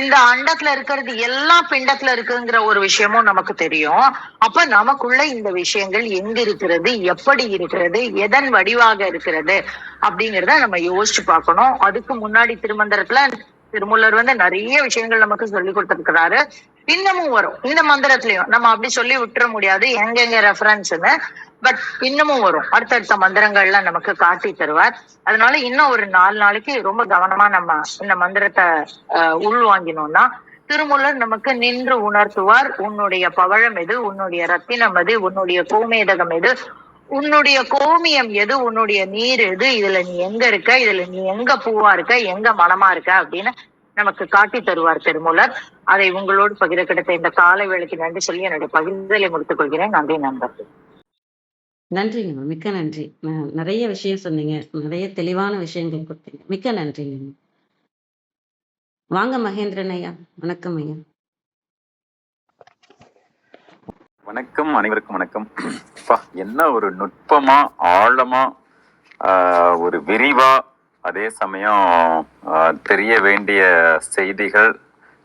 இந்த அண்டத்துல இருக்கிறது எல்லா பிண்டத்துல இருக்குங்கிற ஒரு விஷயமும் நமக்கு தெரியும். அப்ப நமக்குள்ள இந்த விஷயங்கள் எங்க இருக்கிறது, எப்படி இருக்கிறது, எதன் வடிவாக இருக்கிறது அப்படிங்கிறத நம்ம யோசிச்சு பார்க்கணும். அதுக்கு முன்னாடி திருமந்திரத்துல திருமூலர் நிறைய விஷயங்கள் நமக்கு சொல்லி கொடுத்திருக்கிறாரு. இன்னமும் வரும் இந்த மந்திரத்திலையும். நம்ம அப்படி சொல்லி விட்டுற முடியாது எங்கெங்க ரெஃபரன்ஸ்ன்னு. பட் இன்னமும் வரும். அடுத்தடுத்த மந்திரங்கள்ல நமக்கு காட்டி தருவார். அதனால இன்னும் ஒரு 4 நாளைக்கு ரொம்ப கவனமா நம்ம இந்த மந்திரத்தை உள்வாங்கினோம்னா திருமூலர் நமக்கு நின்று உணர்த்துவார். உன்னுடைய பவழம் எது, உன்னுடைய ரத்தினம் எது, உன்னுடைய கோமேதகம் எது, உன்னுடைய கோமியம் எது, உன்னுடைய நீர் எது, இதுல நீ எங்க இருக்க, இதுல நீ எங்க பூவா இருக்க, எங்க மனமா இருக்க அப்படின்னு நமக்கு காட்டி தருவார் திருமூலர். அதை உங்களோடு பகிர கிடைத்த இந்த காலை வேளைக்கு நன்றி சொல்லி என்னுடைய பகிர்தலை முடித்துக் கொள்கிறேன். நன்றி நண்பர்கள். நன்றிங்க, மிக்க நன்றி. நிறைய விஷயம் சொன்னீங்க, நிறைய தெளிவான விஷயங்கள் கொடுத்தீங்க. மிக்க நன்றிங்க. வாங்க மகேந்திரன் ஐயா. வணக்கம் ஐயா. வணக்கம், அனைவருக்கும் வணக்கம். என்ன ஒரு நுட்பமா, ஆழமா, ஒரு விரிவா, அதே சமயம் தெரிய வேண்டிய செய்திகள்,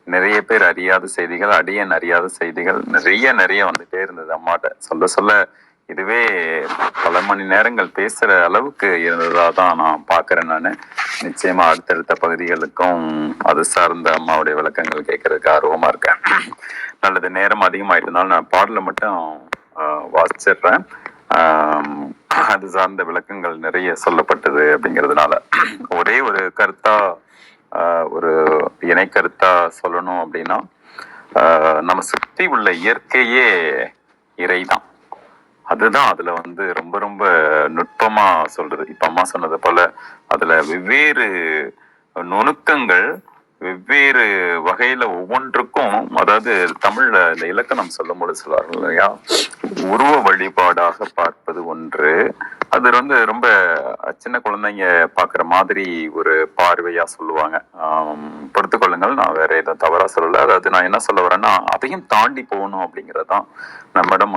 நிறைய பேர் அறியாத செய்திகள், அடியன் அறியாத செய்திகள் நிறைய வந்துட்டே இருந்தது. அம்மாட்ட சொல்ல சொல்ல இதுவே பல மணி நேரங்கள் பேசுற அளவுக்கு இருந்ததா தான் நான் பாக்குறேன். நான் நிச்சயமா அடுத்தடுத்த பகுதிகளுக்கும் அது சார்ந்த அம்மாவுடைய விளக்கங்கள் கேட்கறதுக்கு ஆர்வமா இருக்கேன். நல்லது, நேரம் அதிகமாயிட்டதுனால நான் பாடல மட்டும் வாசிச்சிடுறேன். அது சார்ந்த விளக்கங்கள் நிறைய சொல்லப்பட்டது அப்படிங்கிறதுனால ஒரே ஒரு கருத்தா, ஒரு இணை கருத்தா சொல்லணும் அப்படின்னா, நம்ம சுற்றி உள்ள இயற்கையே இறைதான். அதுதான் அதுல ரொம்ப ரொம்ப நுட்பமா சொல்றது. இப்ப அம்மா சொன்னது போல அதுல வெவ்வேறு நுணுக்கங்கள், வெவ்வேறு வகையில ஒவ்வொன்றுக்கும், அதாவது தமிழ்ல இந்த இலக்கணம் சொல்லும் போது சொல்லுவார்கள் இல்லையா, உருவ வழிபாடாக பார்ப்பது ஒன்று. அது ரொம்ப சின்ன குழந்தைங்க பாக்குற மாதிரி ஒரு பார்வையா சொல்லுவாங்க. பொறுத்துக்கொள்ளுங்கள், நான் வேற ஏதோ தவறா சொல்லல. அதாவது நான் என்ன சொல்ல வரேன்னா, அதையும் தாண்டி போகணும் அப்படிங்கறதுதான் நம்மிடம்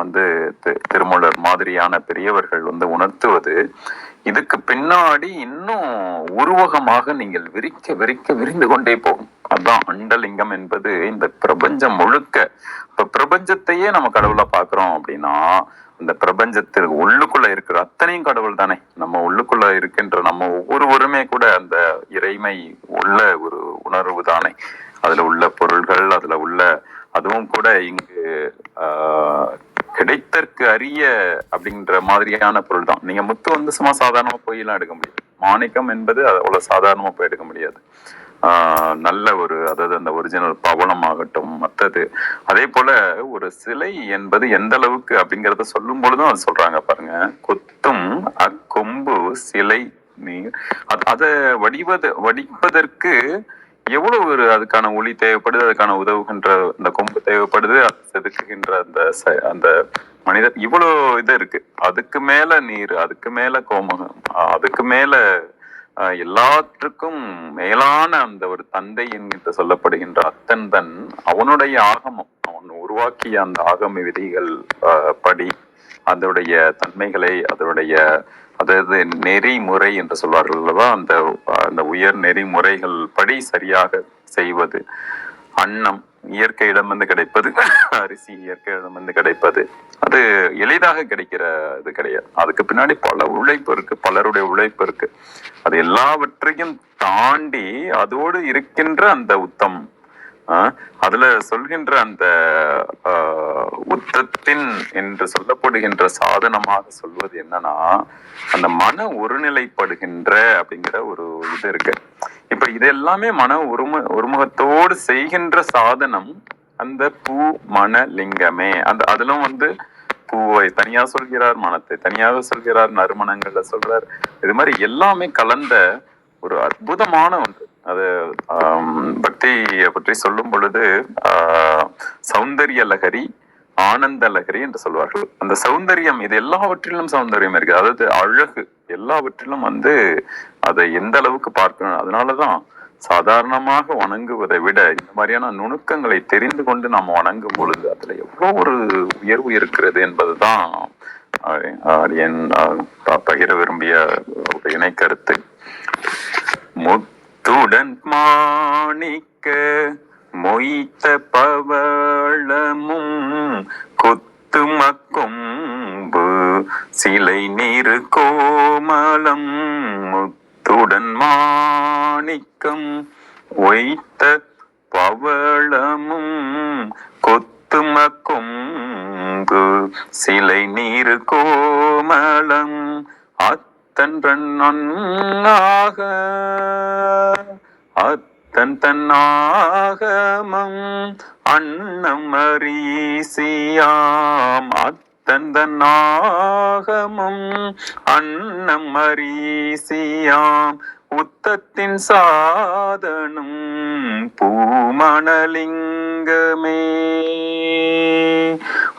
திருமூலர் மாதிரியான பெரியவர்கள் உணர்த்துவது. இதுக்கு பின்னாடி இன்னும் உருவகமாக நீங்கள் விரிந்து கொண்டே போகும். அதான் அண்டலிங்கம் என்பது. இந்த பிரபஞ்சம் முழுக்க, இப்ப பிரபஞ்சத்தையே நம்ம கடவுளா பாக்குறோம் அப்படின்னா, அந்த பிரபஞ்சத்திற்கு உள்ளுக்குள்ள இருக்கிற அத்தனையும் கடவுள் தானே. நம்ம உள்ளுக்குள்ள இருக்கின்ற நம்ம ஒவ்வொருவருமே கூட அந்த இறைமை உள்ள ஒரு உணர்வு தானே. அதுல உள்ள பொருள்கள், அதுல உள்ள அதுவும் கூட இங்கு கிடைத்தற்கு அரிய அப்படின்ற மாதிரியான பொருள் தான். நீங்க முத்து சும்மா சாதாரணமா போய் எல்லாம் எடுக்க முடியாது. மாணிக்கம் என்பது அவ்வளவு சாதாரணமா போய் எடுக்க முடியாது. நல்ல ஒரு, அதாவது அந்த ஒரிஜினல் பவளம் ஆகட்டும், மற்றது அதே போல ஒரு சிலை என்பது எந்த அளவுக்கு அப்படிங்கறத சொல்லும் பொழுதும் அது சொல்றாங்க பாருங்க. கொத்தும் அக்கொம்பு சிலை நீர், அதை வடிப்பதற்கு எவ்வளவு ஒரு அதுக்கான ஒளி தேவைப்படுது, அதுக்கான உதவுகின்ற அந்த கொம்பு தேவைப்படுது, அது செதுக்குகின்ற அந்த மனிதர், இவ்வளவு இது இருக்கு. அதுக்கு மேல நீர், அதுக்கு மேல கோமகம், அதுக்கு மேல எல்லாற்றுக்கும் மேலான அந்த ஒரு தந்தை என்கின்ற சொல்லப்படுகின்ற அத்தன்தன் அவனுடைய ஆகமம், அவன் உருவாக்கிய அந்த ஆகம விதிகள் படி அதனுடைய தன்மைகளை, அதனுடைய அதாவது நெறிமுறை என்று சொல்வார்கள் அல்லவா, அந்த அந்த உயர் நெறிமுறைகள் படி சரியாக செய்வது. அன்னம் இயற்கையிடமிருந்து கிடைப்பது, அரிசி இயற்கையிடமிருந்து கிடைப்பது, அது எளிதாக கிடைக்கிற இது கிடையாது. அதுக்கு பின்னாடி பல உழைப்பு இருக்கு, பலருடைய உழைப்பு இருக்கு. அது எல்லாவற்றையும் தாண்டி அதோடு இருக்கின்ற அந்த உத்தம், அதுல சொல்கின்ற அந்த உத்தத்தின் என்று சொல்லப்படுகின்ற சாதனமாக சொல்வது என்னன்னா, அந்த மன ஒருநிலைப்படுகின்ற அப்படிங்கிற ஒரு இது இருக்கு. இப்ப இது எல்லாமே மன ஒருமுகத்தோடு செய்கின்ற சாதனம் அந்த பூ மன லிங்கமே. அதுல பூவை தனியா சொல்கிறார், மனத்தை தனியாக சொல்கிறார், நறுமணங்கள்ல சொல்றார். இது மாதிரி எல்லாமே கலந்த ஒரு அற்புதமான ஒன்று. அது பக்தியை பற்றி சொல்லும் பொழுது சௌந்தரிய லகரி, ஆனந்த லகரி என்று சொல்வார்கள். அந்த சௌந்தரியம், இது எல்லாவற்றிலும் சௌந்தரியம் இருக்கு. அதாவது அழகு எல்லாவற்றிலும் அதை எந்த அளவுக்கு பார்க்கணும். அதனாலதான் சாதாரணமாக வணங்குவதை விட இந்த மாதிரியான நுணுக்கங்களை தெரிந்து கொண்டு நாம் வணங்கும் பொழுது அதுல எவ்வளவு ஒரு உயர்வு இருக்கிறது என்பதுதான் என் பகிர விரும்பிய ஒரு இணை கருத்து. முத்துடன் மாணிக்க மொய்த்த பவளமும் கொத்துமக்கொம்பு சிலை நீரு கோமலம், முத்துடன் மாணிக்கம் ஒய்த்த பவளமும் கொத்துமக்கொம்பு சிலை நீரு கோமலம், அத்தன்றன் நன்னாக அத்தன் தன்னாகமம் அன்னம் அரிசியாம், அத்தன் தன்னாகமம் அன்னம் அரிசியாம், உத்தத்தின் சாதனம் பூமணலிங்கமே,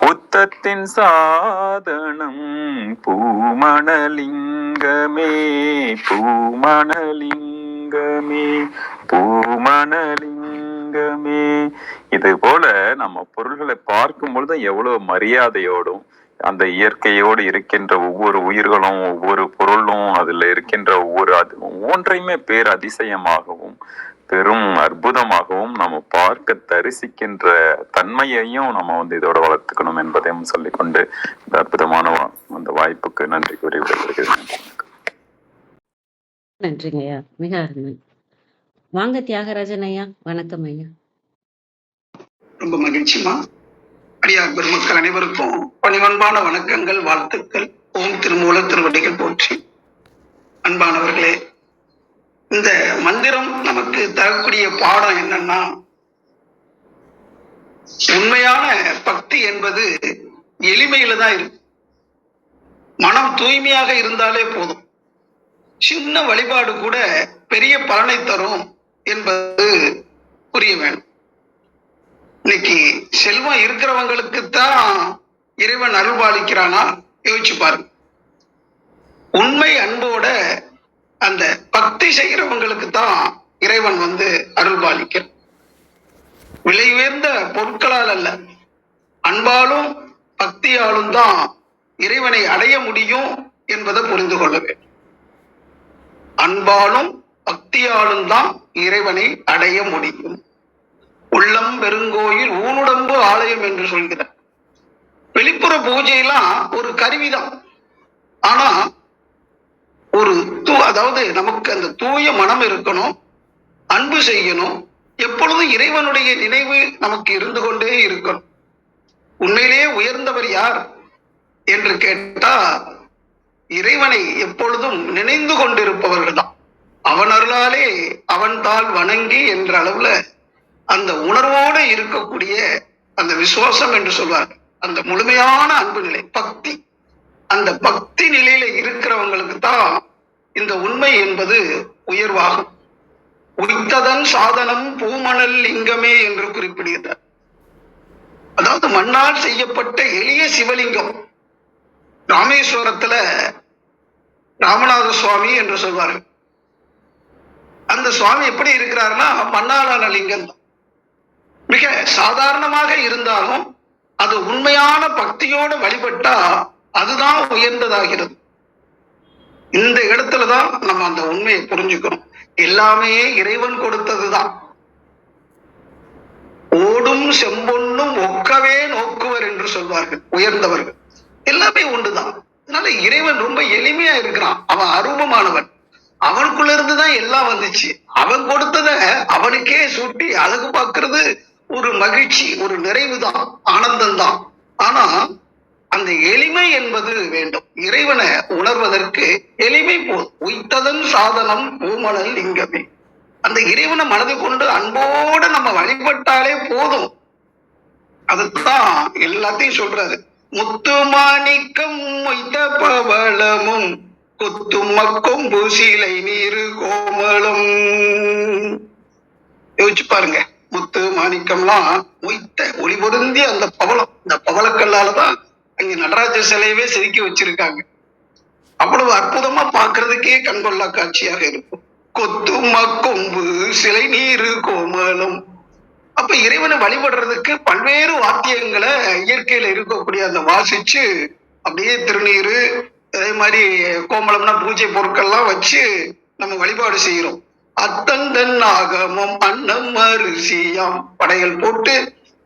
உத்தத்தின் சாதனம் பூமணலிங்கமே, பூமணலிங்கமே, பூமணலிங்கமே. இது போல நம்ம பொருள்களை பார்க்கும் பொழுது எவ்வளவு மரியாதையோடும் அந்த இயற்கையோடு இருக்கின்ற ஒவ்வொரு உயிர்களும் ஒவ்வொரு பொருளும் அதுல இருக்கின்ற ஒவ்வொன்றையுமே பேர் அதிசயமாகவும் பெரும் அற்புதமாகவும் நம்ம பார்க்க தரிசிக்கின்ற தன்மையையும் நம்ம இதோட வளர்த்துக்கணும் என்பதையும் சொல்லிக்கொண்டு இந்த அற்புதமான அந்த வாய்ப்புக்கு நன்றி கூறி விடைபெறுகிறேன். நன்றிங்க ஐயா, மிக அருமை. வாங்க தியாகராஜன் ஐயா, வணக்கம் ஐயா. ரொம்ப மகிழ்ச்சிமா. அடியார் பெருமக்கள் அனைவருக்கும் பணிவன்பான வணக்கங்கள், வாழ்த்துக்கள். ஓம் திருமூல திருவடிகள் போற்றி. அன்பானவர்களே, இந்த மந்திரம் நமக்கு தரக்கூடிய பாடம் என்னன்னா, உண்மையான பக்தி என்பது எளிமையில தான் இருக்கு. மனம் தூய்மையாக இருந்தாலே போதும். சின்ன வழிபாடு கூட பெரிய பலனை தரும் என்பது புரிய வேண்டும். இன்னைக்கு செல்வம் இருக்கிறவங்களுக்குத்தான் இறைவன் அருள்பாலிக்கிறானா யோசிச்சு பாருங்க. உண்மை அன்போட அந்த பக்தி செய்கிறவங்களுக்கு தான் இறைவன் அருள்பாலிக்கிறான். விலை உயர்ந்த பொருட்களால் அல்ல, அன்பாலும் பக்தியாலும் தான் இறைவனை அடைய முடியும் என்பதை புரிந்து கொள்ள வேண்டும். அன்பாலும் பக்தியாலும் தான் இறைவனை அடைய முடியும். உள்ளம் பெருங்கோயில் ஊனுடம்பு ஆலயம் என்று சொல்கிறார். வெளிப்புற பூஜையெல்லாம் ஒரு கருவிதான். ஆனா அதாவது நமக்கு அந்த தூய மனம் இருக்கணும், அன்பு செய்யணும், எப்பொழுதும் இறைவனுடைய நினைவு நமக்கு இருந்து கொண்டே இருக்கணும். உண்மையிலேயே உயர்ந்தவர் யார் என்று கேட்டா இறைவனை எப்பொழுதும் நினைந்து கொண்டிருப்பவர்கள் தான். அவன் அருளாலே அவன் தாள் வணங்கி என்ற அளவுல அந்த உணர்வோடு இருக்கக்கூடிய அந்த விசுவாசம் என்று சொல்வார், அந்த முழுமையான அன்பு நிலை பக்தி. அந்த பக்தி நிலையில இருக்கிறவங்களுக்கு தான் இந்த உண்மை என்பது உயர்வாகும். உய்த்ததன் சாதனம் பூமணல் லிங்கமே என்று குறிப்பிடுகிறார். அதாவது மண்ணால் செய்யப்பட்ட எளிய சிவலிங்கம். ராமேஸ்வரத்துல ராமநாத சுவாமி என்று சொல்வார்கள். அந்த சுவாமி எப்படி இருக்கிறாருன்னா மண்ணாலான லிங்கம். மிக சாதாரணமாக இருந்தாலும் அது உண்மையான பக்தியோடு வழிபட்டா அதுதான் உயர்ந்ததாகிறது. இந்த இடத்துலதான் நம்ம அந்த உண்மையை புரிஞ்சுக்கணும். எல்லாமே இறைவன் கொடுத்ததுதான். ஓடும் செம்பொன்னும் ஒக்கவே நோக்குவர் என்று சொல்வார்கள் உயர்ந்தவர்கள். எல்லாமே ஒன்றுதான். அதனால இறைவன் ரொம்ப எளிமையா இருக்கிறான். அவன் அரூபமானவன். அவனுக்குள்ள இருந்துதான் எல்லாம் வந்துச்சு. அவன் கொடுத்தத அவனுக்கே சூட்டி அழகு பார்க்கிறது ஒரு மகிழ்ச்சி, ஒரு நிறைவுதான், ஆனந்தம்தான். ஆனா அந்த எளிமை என்பது வேண்டும். இறைவனை உணர்வதற்கு எளிமை போதும். உய்த்ததன் சாதனம் பூமணல் லிங்கமே. அந்த இறைவனை மனது கொண்டு அன்போடு நம்ம வழிபட்டாலே போதும். அதுதான் எல்லாத்தையும் சொல்றாரு. முத்து மாணிக்கம் மொய்த்த பவளமும் கொத்தும் கொம்பு சீலை நீரு கோமளம். யோசிச்சு பாருங்க. முத்து மாணிக்கம்லாம் மொய்த்த ஒளி பொருந்திய அந்த பவளம், இந்த பவளக்கல்லாலதான் அங்க நடராஜர் சிலையவே செதுக்கி வச்சிருக்காங்க. அவ்வளவு அற்புதமா பாக்குறதுக்கே கண்கொள்ளா காட்சியாக இருக்கும். கொத்தும் கொம்பு சிலை நீரு கோமளம். அப்ப இறைவனை வழிபடுறதுக்கு பல்வேறு வாத்தியங்களை இயற்கையில இருக்கக்கூடிய அந்த வாசிச்சு அப்படியே திருநீரு, அதே மாதிரி கோமளம்னா பூஜை பொருட்கள்லாம் வச்சு நம்ம வழிபாடு செய்யறோம். அத்தந்தன் ஆகமம் அன்னம் அரிசியாம் படையல் போட்டு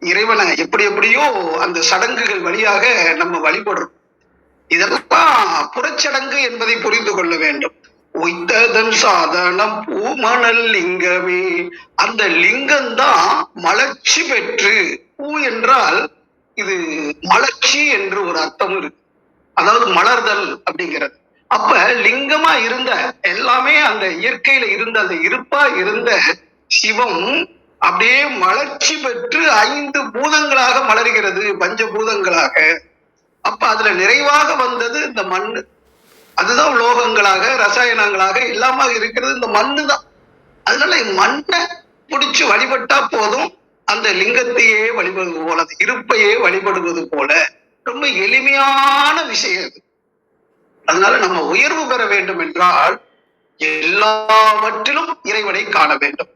இறைவனை எப்படி எப்படியோ அந்த சடங்குகள் வழியாக நம்ம வழிபடுறோம். இதெல்லாம் புறச்சடங்கு என்பதை புரிந்து கொள்ள வேண்டும். உய்த்ததன் சாதனம் பூமணல் லிங்கமே. அந்த லிங்கம் தான் மலர்ச்சி பெற்று, பூ என்றால் இது மலர்ச்சி என்று ஒரு அர்த்தம் இருக்கு. அதாவது மலர்தல் அப்படிங்கிறது. அப்ப லிங்கமா இருந்த எல்லாமே அந்த இயற்கையில இருந்த அந்த இருப்பா இருந்த சிவம் அப்படியே மலர்ச்சி பெற்று 5 பூதங்களாக மலர்கிறது, பஞ்சபூதங்களாக. அப்ப அதுல நிறைவாக வந்தது இந்த மண்ணு. அதுதான் உலோகங்களாக ரசாயனங்களாக எல்லாமே இருக்கிறது இந்த மண்ணு தான். அதனால மண்ணை பிடிச்சு வழிபட்டா போதும். அந்த லிங்கத்தையே வழிபடுவது போல, அந்த இருப்பையே வழிபடுவது போல ரொம்ப எளிமையான விஷயம் அது. அதனால நம்ம உயர்வு பெற வேண்டும் என்றால் எல்லாவற்றிலும் இறைவனை காண வேண்டும்.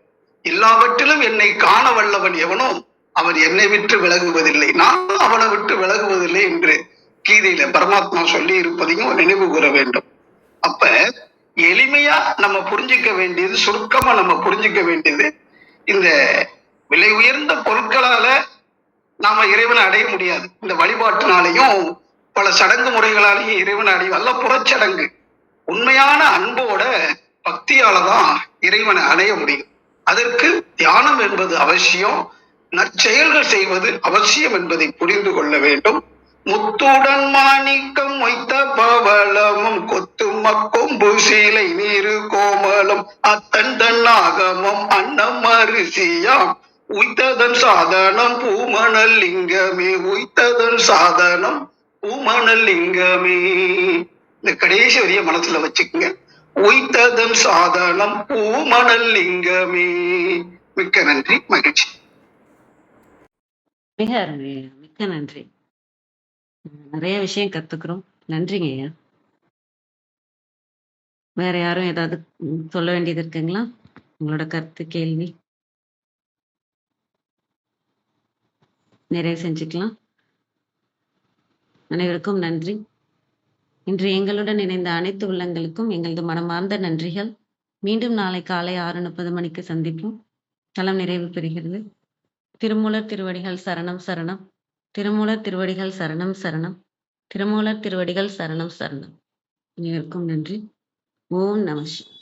எல்லாவற்றிலும் என்னை காண வல்லவன் எவனோ அவன் என்னை விட்டு விலகுவதில்லை, நான் அவனை விட்டு விலகுவதில்லை என்று கீதையில பரமாத்மா சொல்லி இருப்பதையும் நினைவு கூற வேண்டும். அப்ப எளிமையா நம்ம புரிஞ்சுக்க வேண்டியது, சுருக்கமா நம்ம புரிஞ்சுக்க வேண்டியது, இந்த விலை உயர்ந்த பொருட்களால நாம இறைவனை அடைய முடியாது. இந்த வழிபாட்டினாலையும் பல சடங்கு முறைகளாலையும் இறைவனை அடையும். அல்ல புறச்சடங்கு. உண்மையான அன்போட பக்தியாலதான் இறைவனை அடைய முடியும். அதற்கு தியானம் என்பது அவசியம், நற்செயல்கள் செய்வது அவசியம் என்பதை புரிந்து கொள்ள வேண்டும். முத்துடன் மாணிக்கம் வைத்த பவளமும் கொத்தும் கொம்பு சீலை நீரு கோமளம் அத்தன் ஆகமம் அன்னம் அரிசியாம் உய்த்ததன் சாதனம் பூமணல் லிங்கமே. உய்த்ததன் சாதனம் பூமணல் லிங்கமே. இந்த கடைசி வரிய மனசுல வச்சுக்கோங்க. உய்த்ததன் சாதனம் பூமணல் லிங்கமே. மிக்க நன்றி, மகிழ்ச்சி. மிக அருமை ஐயா. மிக்க நன்றி. நிறைய விஷயம் கத்துக்கிறோம். நன்றிங்க ஐயா. வேற யாரும் ஏதாவது சொல்ல வேண்டியது இருக்குங்களா? உங்களோட கருத்து, கேள்வி நிறைவு செஞ்சுக்கலாம். அனைவருக்கும் நன்றி. இன்று எங்களுடன் இணைந்த அனைத்து உள்ளங்களுக்கும் எங்களது மனமார்ந்த நன்றிகள். மீண்டும் நாளை காலை 6:30 மணிக்கு சந்திப்போம். தளம் நிறைவு பெறுகிறது. திருமூலர் திருவடிகள் சரணம் சரணம். திருமூலர் திருவடிகள் சரணம் சரணம். திருமூலர் திருவடிகள் சரணம் சரணம். அனைவருக்கும் நன்றி. ஓம் நம சிவாய.